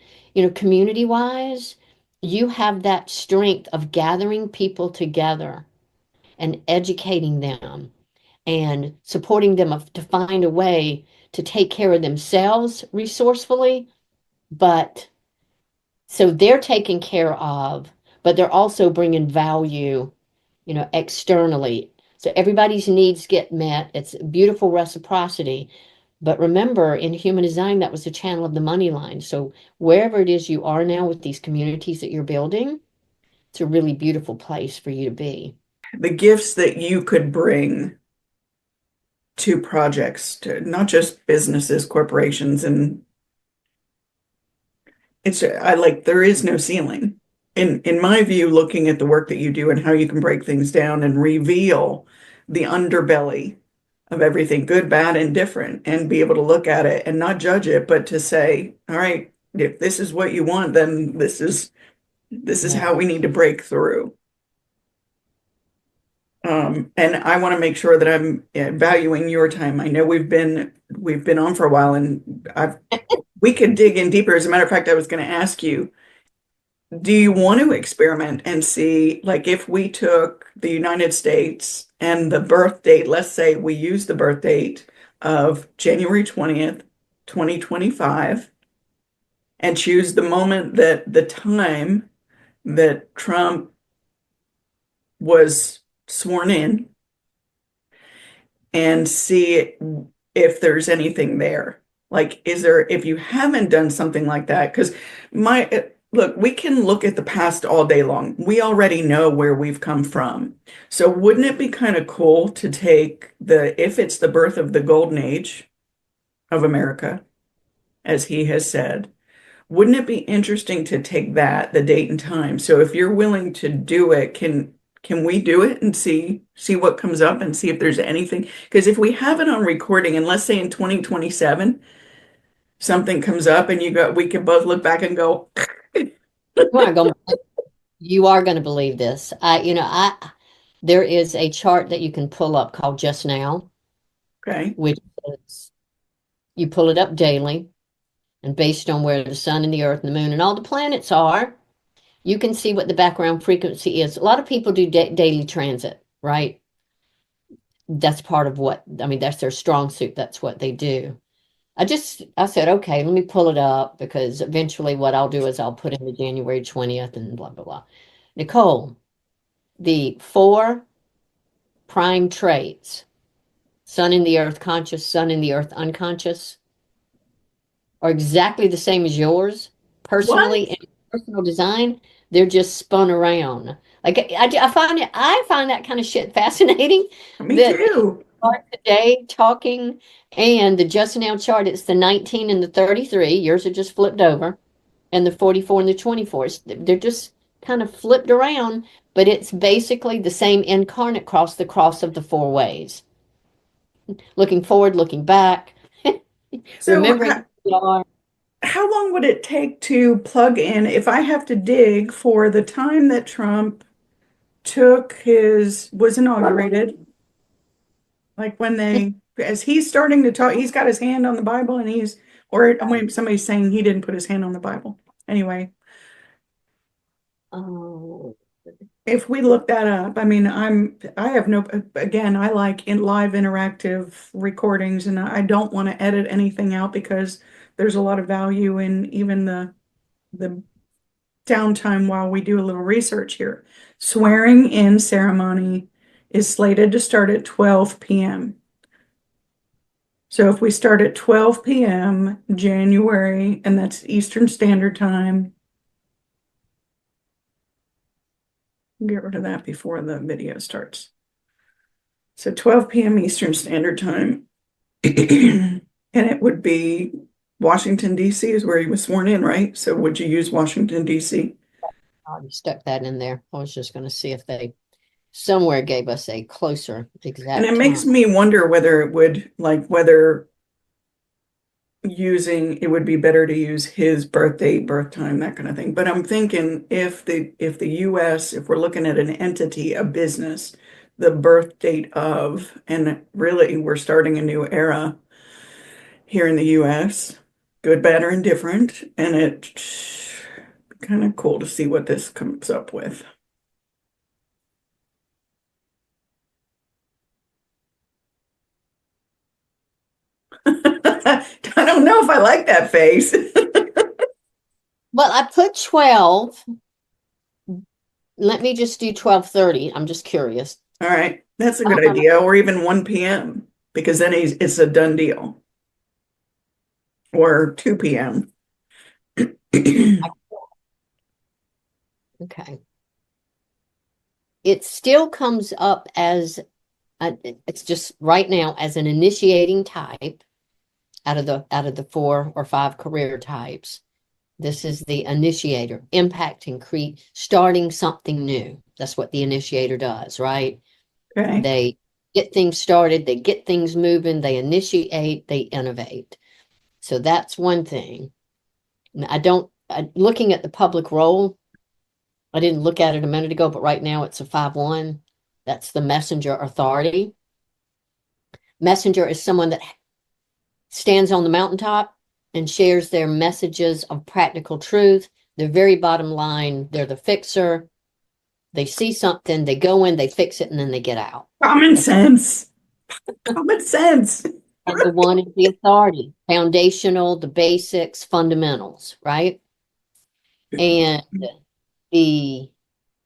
[SPEAKER 2] community wise. You have that strength of gathering people together and educating them and supporting them to find a way to take care of themselves resourcefully, but so they're taken care of, but they're also bringing value, externally. So everybody's needs get met. It's beautiful reciprocity. But remember, in human design, that was the channel of the money line. So wherever it is you are now with these communities that you're building, it's a really beautiful place for you to be.
[SPEAKER 1] The gifts that you could bring to projects, to not just businesses, corporations, and I like there is no ceiling. In my view, looking at the work that you do and how you can break things down and reveal the underbelly of everything, good, bad, and different, and be able to look at it and not judge it, but to say, all right, if this is what you want, then this is
[SPEAKER 2] Yeah.
[SPEAKER 1] how we need to break through. And I want to make sure that I'm valuing your time. I know we've been on for a while, and we could dig in deeper. As a matter of fact, I was going to ask you, do you want to experiment and see, like, if we took the United States and the birth date, let's say we use the birth date of January 20th, 2025, and choose the moment that the time that Trump was sworn in, and see if there's anything there. Like, is there, if you haven't done something like that, because look, we can look at the past all day long. We already know where we've come from. So wouldn't it be kind of cool to take if it's the birth of the golden age of America, as he has said, wouldn't it be interesting to take the date and time? So if you're willing to do it, can we do it and see what comes up and see if there's anything? Because if we have it on recording, and let's say in 2027 something comes up and we can both look back and go,
[SPEAKER 2] You are going, you are going to believe this. There is a chart that you can pull up called Just Now,
[SPEAKER 1] okay,
[SPEAKER 2] which is you pull it up daily, and based on where the sun and the earth and the moon and all the planets are, you can see what the background frequency is. A lot of people do daily transit, right? That's part of that's their strong suit. That's what they do. I said, okay, let me pull it up, because eventually what I'll do is I'll put in the January 20th and blah, blah, blah. Nicole, the 4 prime traits, sun in the earth conscious, sun in the earth unconscious, are exactly the same as yours
[SPEAKER 1] what?
[SPEAKER 2] personally in personal design. They're just spun around. Like I find that kind of shit fascinating.
[SPEAKER 1] Me
[SPEAKER 2] That
[SPEAKER 1] too.
[SPEAKER 2] are today talking, and the just now chart, it's the 19 and the 33. Yours are just flipped over, and the 44 and the 24. They're just kind of flipped around, but it's basically the same incarnate cross, the cross of the 4 ways. Looking forward, looking back,
[SPEAKER 1] So
[SPEAKER 2] remembering who you are.
[SPEAKER 1] how long would it take to plug in if I have to dig for the time that Trump was inaugurated? Like when as he's starting to talk, he's got his hand on the Bible and wait, somebody's saying he didn't put his hand on the Bible. Anyway,
[SPEAKER 2] Oh,
[SPEAKER 1] if we look that up, I mean, I have no, again, I like in live interactive recordings, and I don't want to edit anything out because there's a lot of value in even the downtime while we do a little research here. Swearing in ceremony is slated to start at 12 p.m. So if we start at 12 p.m. January, and that's Eastern Standard Time, get rid of that before the video starts. So 12 p.m. Eastern Standard Time. And it would be Washington, D.C. is where he was sworn in, right? So would you use Washington, D.C.?
[SPEAKER 2] I already stuck that in there. I was just going to see if they somewhere gave us a closer
[SPEAKER 1] And it
[SPEAKER 2] exact
[SPEAKER 1] makes
[SPEAKER 2] time.
[SPEAKER 1] me wonder whether whether it would be better to use his birthday, birth time, that kind of thing. But I'm thinking if the US, if we're looking at an entity, a business, the birth date of, and really we're starting a new era here in the US, good, bad, or indifferent, and it's kind of cool to see what this comes up with. I don't know if I like that face.
[SPEAKER 2] Well, I put 12. Let me just do 12:30. I'm just curious.
[SPEAKER 1] All right, that's a good idea. Or even 1 p.m. because then it's a done deal. Or 2 p.m.
[SPEAKER 2] Okay. It still comes up as it's just right now as an initiating type out of the 4 or 5 career types. This is the initiator, impacting, starting something new. That's what the initiator does, right?
[SPEAKER 1] Okay.
[SPEAKER 2] They get things started, they get things moving, they initiate, they innovate. So that's one thing. Looking at the public role, I didn't look at it a minute ago, but right now it's a 5-1. That's the messenger authority. Messenger is someone that stands on the mountaintop and shares their messages of practical truth. The very bottom line, they're the fixer. They see something, they go in, they fix it, and then they get out.
[SPEAKER 1] Common sense. Common sense.
[SPEAKER 2] And the one is the authority, foundational, the basics, fundamentals, right? And the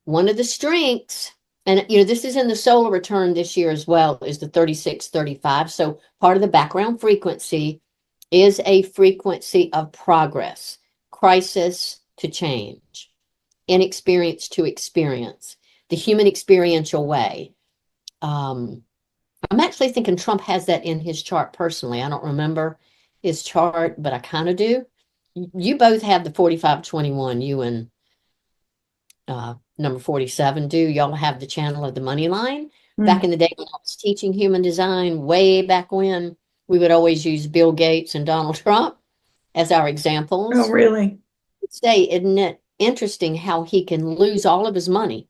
[SPEAKER 2] one of the strengths, and this is in the solar return this year as well, is the 3635. So part of the background frequency is a frequency of progress, crisis to change, inexperience to experience, the human experiential way. I'm actually thinking Trump has that in his chart personally. I don't remember his chart, but I kind of do. You both have the 4521, you and number 47 do. Y'all have the channel of the money line. Back in the day when I was teaching human design, way back when, we would always use Bill Gates and Donald Trump as our examples.
[SPEAKER 1] Oh, really?
[SPEAKER 2] Say, isn't it interesting how he can lose all of his money,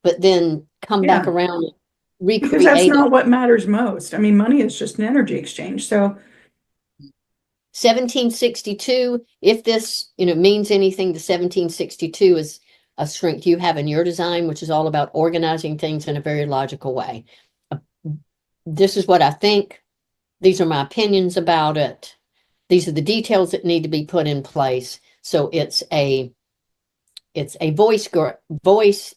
[SPEAKER 2] but then come back around and recreate?
[SPEAKER 1] Because that's not what matters most. I mean, money is just an energy exchange. So
[SPEAKER 2] 1762, if this means anything, the 1762 is a strength you have in your design, which is all about organizing things in a very logical way. This is what I think. These are my opinions about it. These are the details that need to be put in place. So it's a voice.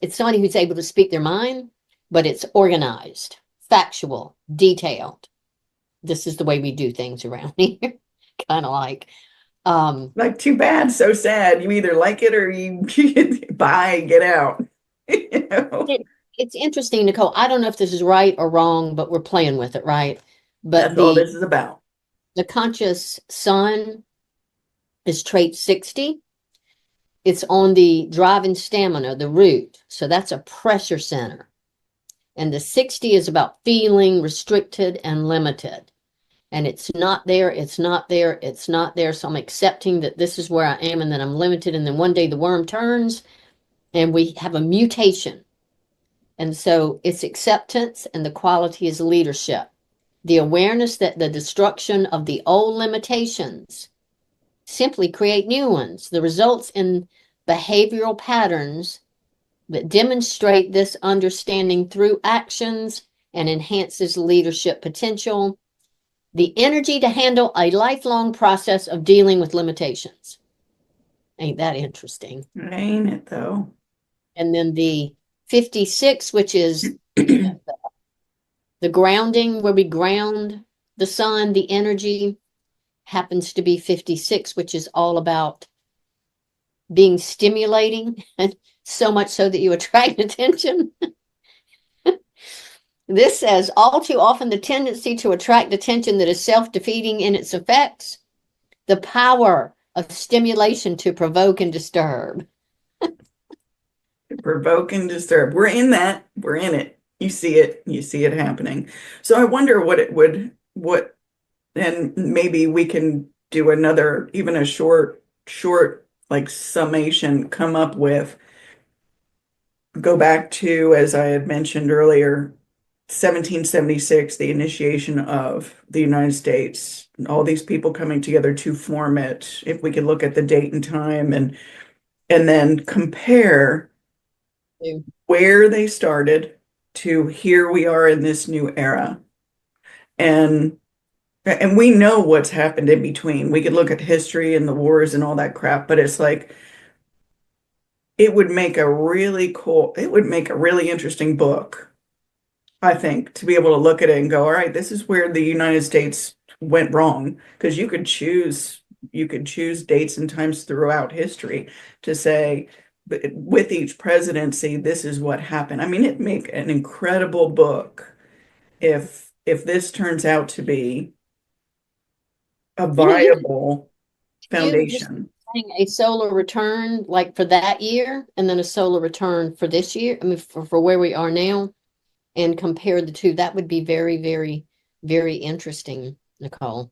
[SPEAKER 2] It's somebody who's able to speak their mind, but it's organized, factual, detailed. This is the way we do things around here. Kind of like
[SPEAKER 1] too bad, so sad. You either like it or you bye, get out.
[SPEAKER 2] It's interesting, Nicole. I don't know if this is right or wrong, but we're playing with it, right? But
[SPEAKER 1] that's all this is about.
[SPEAKER 2] The conscious sun is trait 60. It's on the drive and stamina, the root. So that's a pressure center. And the 60 is about feeling restricted and limited. And it's not there, it's not there, it's not there. So I'm accepting that this is where I am and that I'm limited. And then one day the worm turns and we have a mutation. And so it's acceptance, and the quality is leadership. The awareness that the destruction of the old limitations simply create new ones. The results in behavioral patterns that demonstrate this understanding through actions and enhances leadership potential. The energy to handle a lifelong process of dealing with limitations. Ain't that interesting?
[SPEAKER 1] Ain't it, though?
[SPEAKER 2] And then the 56, which is the grounding, where we ground the sun, the energy, happens to be 56, which is all about being stimulating, and so much so that you attract attention. This says, all too often the tendency to attract attention that is self-defeating in its effects, the power of stimulation to provoke and disturb.
[SPEAKER 1] Provoke and disturb. We're in that. We're in it. You see it. You see it happening. So I wonder and maybe we can do another, even a short like summation, come up with, go back to, as I had mentioned earlier, 1776, the initiation of the United States, all these people coming together to form it. If we could look at the date and time and then compare where they started to here we are in this new era. And we know what's happened in between. We could look at history and the wars and all that crap, but it's like, it would make a really interesting book, I think, to be able to look at it and go, all right, this is where the United States went wrong. Because you could choose dates and times throughout history to say, with each presidency, this is what happened. I mean, it'd make an incredible book if this turns out to be a viable foundation.
[SPEAKER 2] A solar return like for that year, and then a solar return for this year, I mean for where we are now, and compare the two. That would be very, very, very interesting, Nicole.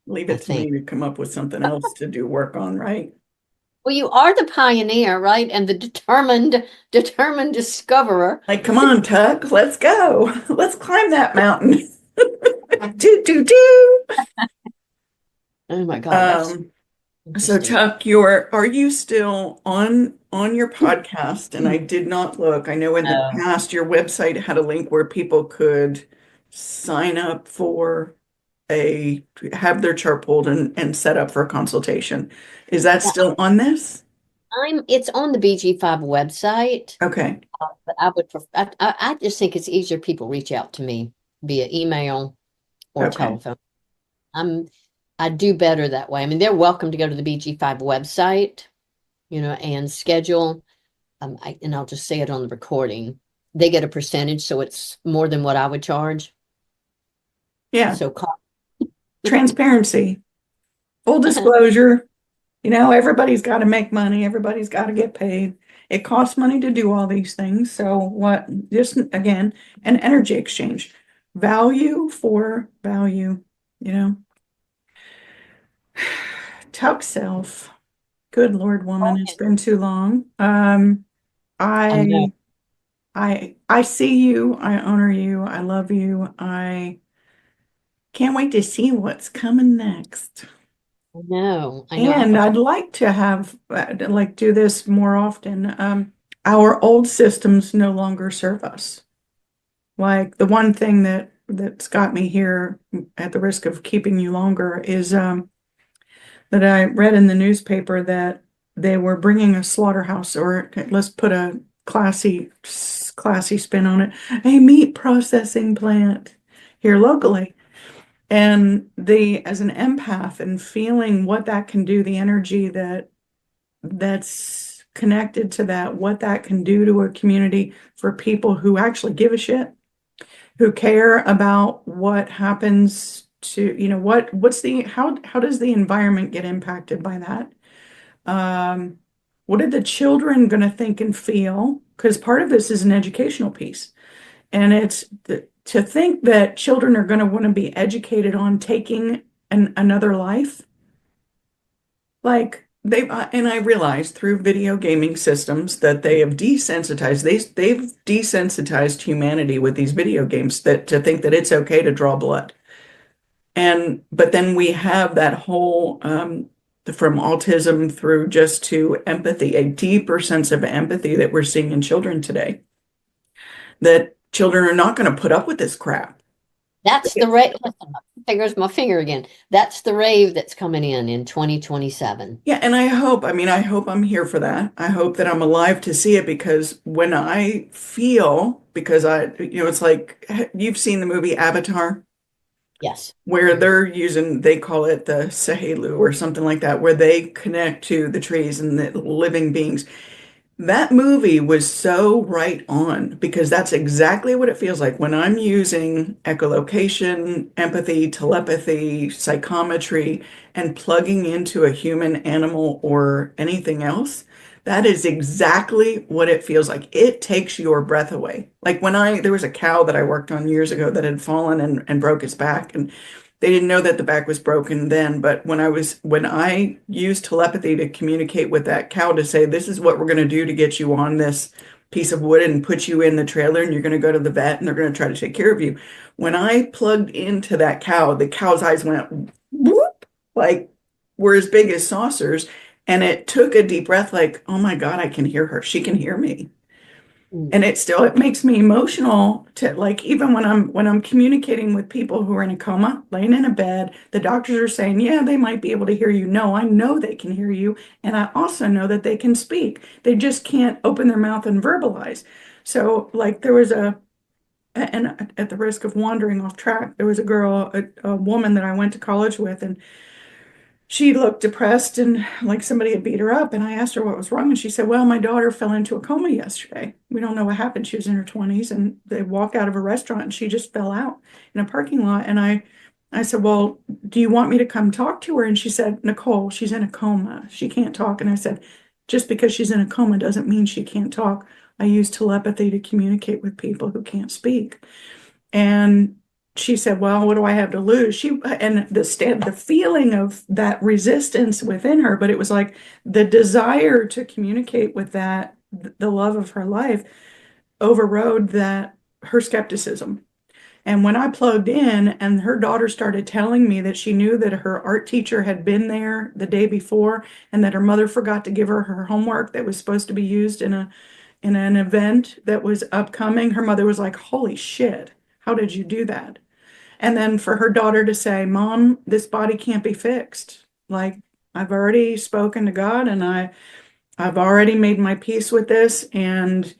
[SPEAKER 1] Leave it to me to come up with something else to do work on, right?
[SPEAKER 2] Well, you are the pioneer, right? And the determined discoverer.
[SPEAKER 1] Like, come on, Tuck, let's go. Let's climb that mountain. Do, do, do.
[SPEAKER 2] Oh my God, that's
[SPEAKER 1] Um, so
[SPEAKER 2] interesting.
[SPEAKER 1] Tuck, are you still on your podcast? And I did not look. I know in the
[SPEAKER 2] No,
[SPEAKER 1] past your website had a link where people could sign up for a have their chart pulled and set up for a consultation. Is that
[SPEAKER 2] yeah,
[SPEAKER 1] still on this?
[SPEAKER 2] it's on the BG5 website,
[SPEAKER 1] Okay.
[SPEAKER 2] but I just think it's easier people reach out to me via email or
[SPEAKER 1] Okay.
[SPEAKER 2] telephone. I'm I do better that way. I mean, they're welcome to go to the BG5 website, and schedule. And I'll just say it on the recording. They get a percentage, so it's more than what I would charge.
[SPEAKER 1] Yeah.
[SPEAKER 2] So call.
[SPEAKER 1] Transparency, full disclosure. Everybody's got to make money. Everybody's got to get paid. It costs money to do all these things. So what, just again, an energy exchange, value for value, you know, Tuck self. Good Lord, woman, it's been too long.
[SPEAKER 2] I know.
[SPEAKER 1] I, I see you. I honor you. I love you. I can't wait to see what's coming next.
[SPEAKER 2] I know. I know. I have
[SPEAKER 1] And
[SPEAKER 2] a
[SPEAKER 1] I'd like to have like do this more often. Our old systems no longer serve us. Like the one thing that's got me here at the risk of keeping you longer is that I read in the newspaper that they were bringing a slaughterhouse, or let's put a classy spin on it, a meat processing plant here locally. And as an empath and feeling what that can do, the energy that's connected to that, what that can do to a community for people who actually give a shit, who care about what happens to, how does the environment get impacted by that? Um, what are the children going to think and feel? Because part of this is an educational piece. And to think that children are going to want to be educated on taking another life. Like and I realize through video gaming systems that they have desensitized, they've desensitized humanity with these video games that to think that it's okay to draw blood. But then we have that whole, from autism through just to empathy, a deeper sense of empathy that we're seeing in children today, that children are not going to put up with this crap.
[SPEAKER 2] That's the rave. Listen, there's my finger again. That's the rave that's coming in 2027.
[SPEAKER 1] Yeah, and I hope I'm here for that. I hope that I'm alive to see it because when I feel, because it's like you've seen the movie Avatar,
[SPEAKER 2] Yes.
[SPEAKER 1] where
[SPEAKER 2] Mhm.
[SPEAKER 1] they call it the Sahelu or something like that, where they connect to the trees and the living beings. That movie was so right on because that's exactly what it feels like when I'm using echolocation, empathy, telepathy, psychometry, and plugging into a human, animal, or anything else. That is exactly what it feels like. It takes your breath away. Like there was a cow that I worked on years ago that had fallen and broke its back, and they didn't know that the back was broken then, but when I used telepathy to communicate with that cow to say, this is what we're going to do to get you on this piece of wood and put you in the trailer and you're going to go to the vet and they're going to try to take care of you. When I plugged into that cow, the cow's eyes went whoop, like were as big as saucers. And it took a deep breath, like, oh my God, I can hear her. She can hear me.
[SPEAKER 2] Mm.
[SPEAKER 1] And it makes me emotional to like even when I'm communicating with people who are in a coma, laying in a bed, the doctors are saying, yeah, they might be able to hear you. No, I know they can hear you. And I also know that they can speak. They just can't open their mouth and verbalize. So like there was and at the risk of wandering off track, there was a woman that I went to college with, and she looked depressed and like somebody had beat her up. And I asked her what was wrong. And she said, well, my daughter fell into a coma yesterday. We don't know what happened. She was in her 20s and they walked out of a restaurant and she just fell out in a parking lot. And I said, well, do you want me to come talk to her? And she said, Nicole, she's in a coma. She can't talk. And I said, just because she's in a coma doesn't mean she can't talk. I use telepathy to communicate with people who can't speak. And she said, well, what do I have to lose? And the feeling of that resistance within her, but it was like the desire to communicate with that, the love of her life overrode that, her skepticism. And when I plugged in and her daughter started telling me that she knew that her art teacher had been there the day before and that her mother forgot to give her her homework that was supposed to be used in an event that was upcoming, her mother was like, holy shit, how did you do that? And then for her daughter to say, Mom, this body can't be fixed. Like, I've already spoken to God and I've already made my peace with this, and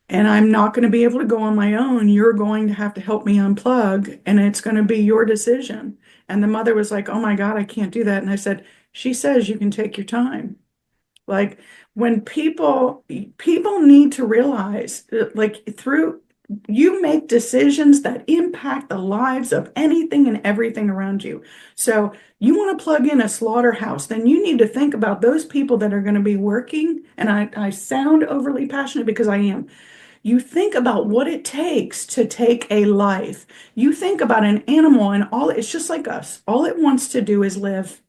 [SPEAKER 1] I'm not going to be able to go on my own. You're going to have to help me unplug, and it's going to be your decision. And the mother was like, oh my God, I can't do that. And I said, she says you can take your time. Like, when people need to realize that, like, through you make decisions that impact the lives of anything and everything around you. So you want to plug in a slaughterhouse, then you need to think about those people that are going to be working. And I sound overly passionate because I am. You think about what it takes to take a life. You think about an animal, and it's just like us. All it wants to do is live.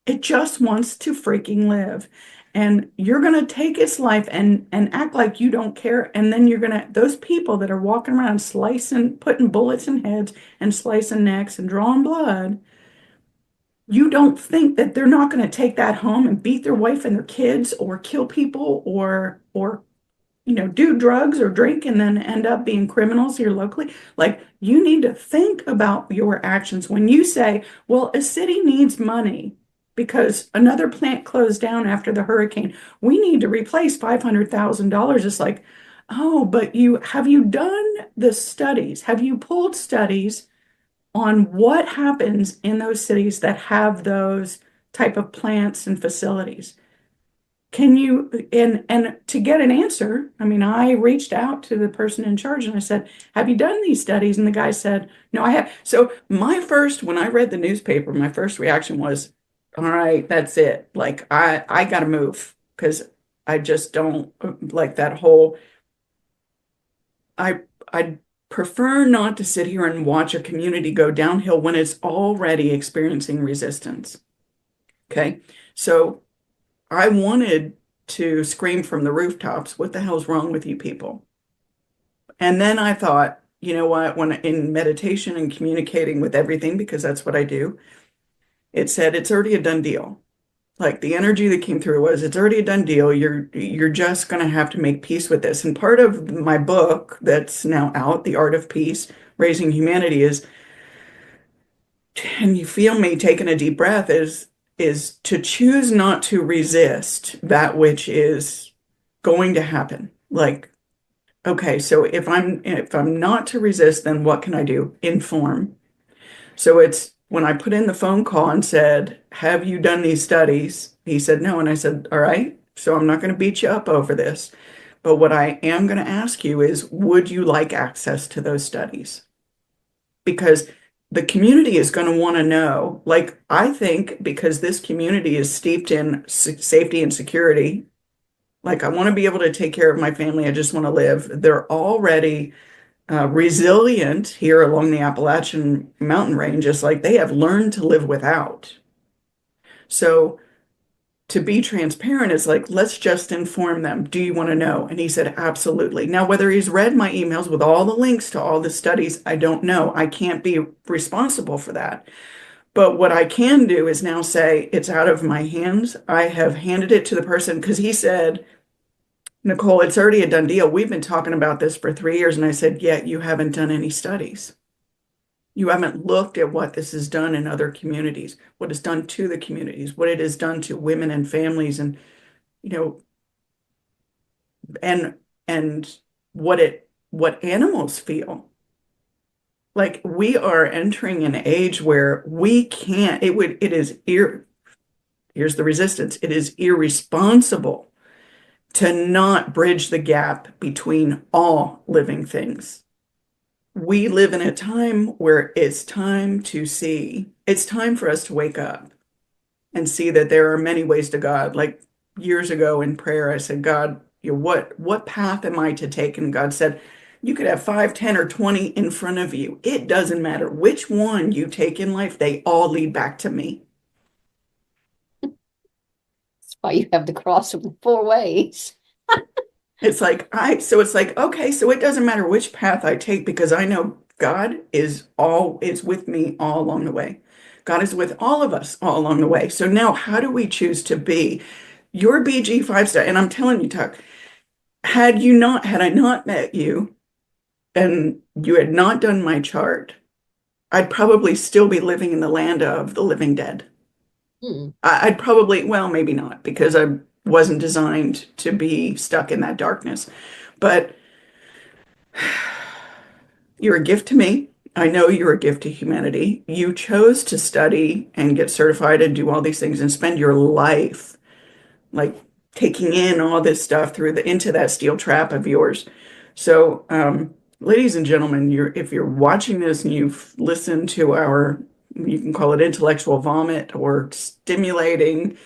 [SPEAKER 1] It just wants to freaking live. And you're going to take its life and act like you don't care. And then those people that are walking around slicing, putting bullets in heads and slicing necks and drawing blood, you don't think that they're not going to take that home and beat their wife and their kids or kill people or do drugs or drink and then end up being criminals here locally. Like, you need to think about your actions when you say, well, a city needs money because another plant closed down after the hurricane. We need to replace $500,000. It's like, oh, but have you done the studies? Have you pulled studies on what happens in those cities that have those type of plants and facilities? Can you, and to get an answer, I mean, I reached out to the person in charge and I said, have you done these studies? And the guy said, no, I have. So when I read the newspaper, my first reaction was, all right, that's it. Like, I got to move because I just don't like that whole, I prefer not to sit here and watch a community go downhill when it's already experiencing resistance. Okay. So I wanted to scream from the rooftops, what the hell's wrong with you people? And then I thought, you know what, when in meditation and communicating with everything, because that's what I do, it said it's already a done deal. Like, the energy that came through was, it's already a done deal. You're just going to have to make peace with this. And part of my book that's now out, The Art of Peace, Raising Humanity, is, and you feel me taking a deep breath, is to choose not to resist that which is going to happen. Like, okay, so if I'm not to resist, then what can I do? Inform. So it's when I put in the phone call and said, have you done these studies? He said no. And I said, all right, so I'm not going to beat you up over this. But what I am going to ask you is, would you like access to those studies? Because the community is going to want to know, like, I think because this community is steeped in safety and security, like, I want to be able to take care of my family. I just want to live. They're already resilient here along the Appalachian mountain ranges. Like, they have learned to live without. So to be transparent is like, let's just inform them. Do you want to know? And he said, absolutely. Now, whether he's read my emails with all the links to all the studies, I don't know. I can't be responsible for that. But what I can do is now say, it's out of my hands. I have handed it to the person, because he said, Nicole, it's already a done deal. We've been talking about this for 3 years. And I said, yeah, you haven't done any studies. You haven't looked at what this has done in other communities, what it's done to the communities, what it has done to women and families, and, you know, and what animals feel. Like, we are entering an age where we can't, here's the resistance. It is irresponsible to not bridge the gap between all living things. We live in a time where it's time for us to wake up and see that there are many ways to God. Like, years ago in prayer, I said, God, what path am I to take? And God said, You could have 5, 10, or 20 in front of you. It doesn't matter which one you take in life, they all lead back to me.
[SPEAKER 2] That's why you have the cross of the four ways.
[SPEAKER 1] It's like, okay, so it doesn't matter which path I take because I know God is with me all along the way. God is with all of us all along the way. So now how do we choose to be your BG5 star? And I'm telling you, Tuck, had I not met you and you had not done my chart, I'd probably still be living in the land of the living dead.
[SPEAKER 2] Hmm.
[SPEAKER 1] I'd probably, well, maybe not because I wasn't designed to be stuck in that darkness. But you're a gift to me. I know you're a gift to humanity. You chose to study and get certified and do all these things and spend your life like taking in all this stuff through the into that steel trap of yours. So, ladies and gentlemen, if you're watching this and you've listened to our, you can call it intellectual vomit or stimulating,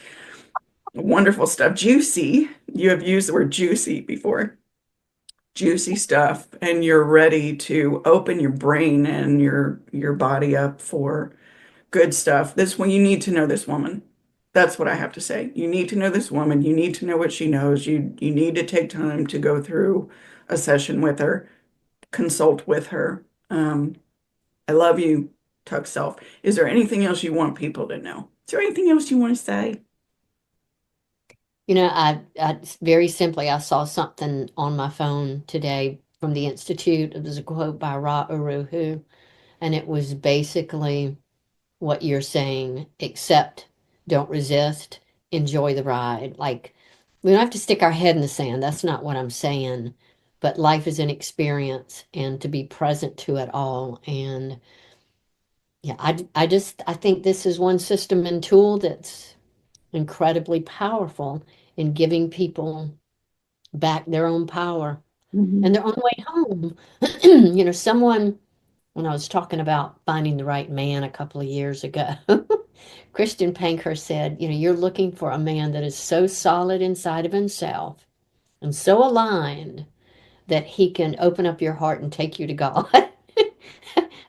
[SPEAKER 1] wonderful stuff, juicy. You have used the word juicy before. Juicy stuff, and you're ready to open your brain and your body up for good stuff. This one, you need to know this woman. That's what I have to say. You need to know this woman. You need to know what she knows. You need to take time to go through a session with her, consult with her. I love you, Tuck Self. Is there anything else you want people to know? Is there anything else you want to say?
[SPEAKER 2] I very simply, I saw something on my phone today from the Institute. It was a quote by Ra Uru, and it was basically what you're saying: accept, don't resist, enjoy the ride. Like, we don't have to stick our head in the sand. That's not what I'm saying. But life is an experience, and to be present to it all. And yeah, I think this is one system and tool that's incredibly powerful in giving people back their own power and
[SPEAKER 1] Mhm.
[SPEAKER 2] their own way home. Someone, when I was talking about finding the right man a couple of years ago, Christian Panker said, you're looking for a man that is so solid inside of himself and so aligned that he can open up your heart and take you to God.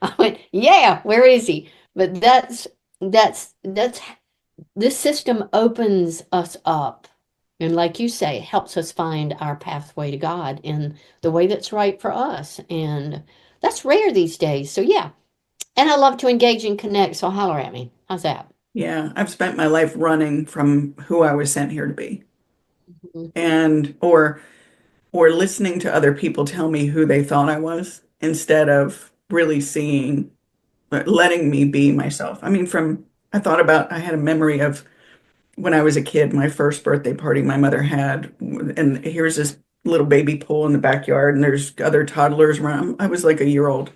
[SPEAKER 2] I went, yeah, where is he? But that's this system opens us up. And like you say, it helps us find our pathway to God in the way that's right for us. And that's rare these days. So yeah. And I love to engage and connect. So holler at me. How's that?
[SPEAKER 1] Yeah, I've spent my life running from who I was sent here to be,
[SPEAKER 2] Mhm.
[SPEAKER 1] and or listening to other people tell me who they thought I was instead of really seeing, letting me be myself. I mean, I had a memory of when I was a kid, my first birthday party my mother had, and here's this little baby pool in the backyard, and there's other toddlers around. I was like a year old,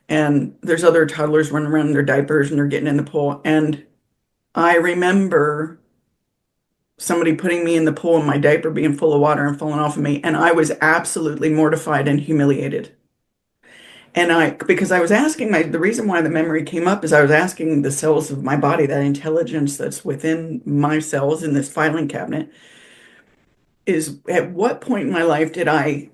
[SPEAKER 1] and there's other toddlers running around in their diapers and they're getting in the pool. And I remember somebody putting me in the pool and my diaper being full of water and falling off of me. And I was absolutely mortified and humiliated. And because I was asking the reason why the memory came up is I was asking the cells of my body, that intelligence that's within my cells in this filing cabinet, is at what point in my life did I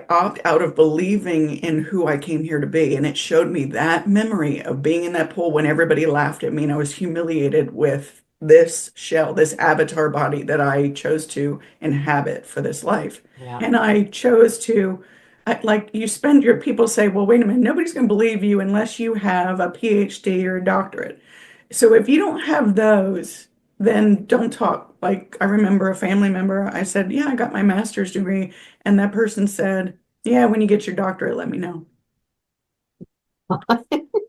[SPEAKER 1] opt out of believing in who I came here to be? And it showed me that memory of being in that pool when everybody laughed at me and I was humiliated with this shell, this avatar body that I chose to inhabit for this life.
[SPEAKER 2] Yeah.
[SPEAKER 1] And I chose to, like you spend your people say, well, wait a minute, nobody's going to believe you unless you have a PhD or a doctorate. So if you don't have those, then don't talk. Like I remember a family member, I said, yeah, I got my master's degree. And that person said, yeah, when you get your doctorate, let me know.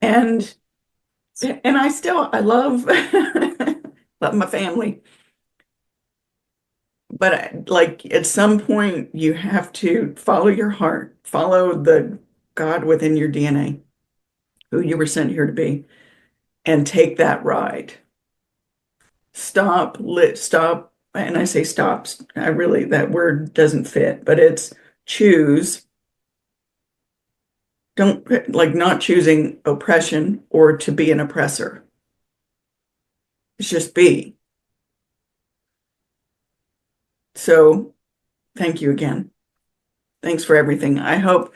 [SPEAKER 1] And I love love my family. But like at some point you have to follow your heart, follow the God within your DNA, who you were sent here to be, and take that ride. Stop, and I say stops. I really, that word doesn't fit, but it's choose. Don't, like, not choosing oppression or to be an oppressor. It's just be. So thank you again. Thanks for everything. I hope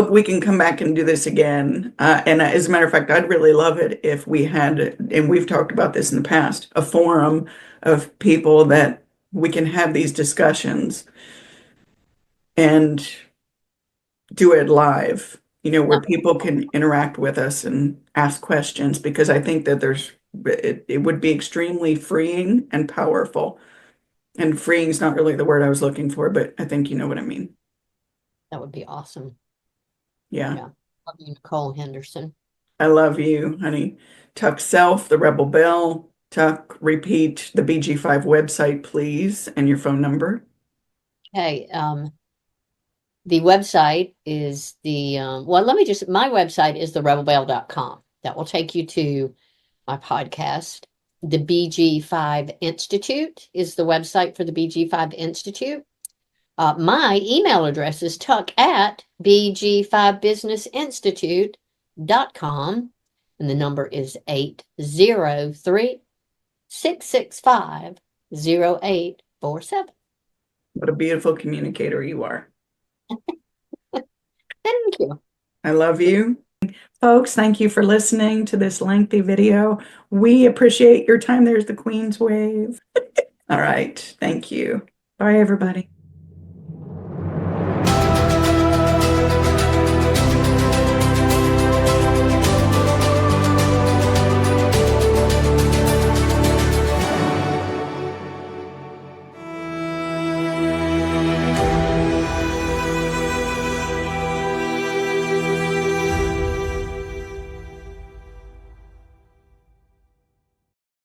[SPEAKER 1] we can come back and do this again. And as a matter of fact, I'd really love it if we had, and we've talked about this in the past, a forum of people that we can have these discussions and do it live, where people can interact with us and ask questions, because I think that it would be extremely freeing and powerful. And freeing is not really the word I was looking for, but I think you know what I mean.
[SPEAKER 2] That would be awesome.
[SPEAKER 1] Yeah.
[SPEAKER 2] Yeah. Love you, Nicole Henderson.
[SPEAKER 1] I love you, honey. Tuck Self, the Rebel Belle. Tuck, repeat the BG5 website, please, and your phone number.
[SPEAKER 2] Okay. The website is my website is therebelbelle.com. That will take you to my podcast. The BG5 Institute is the website for the BG5 Institute. My email address is tuck@BG5BusinessInstitute.com, and the number is 803-665-0847.
[SPEAKER 1] What a beautiful communicator you are.
[SPEAKER 2] Thank you.
[SPEAKER 1] I love you. Folks, thank you for listening to this lengthy video. We appreciate your time. There's the Queen's wave. All right. Thank you. Bye, everybody.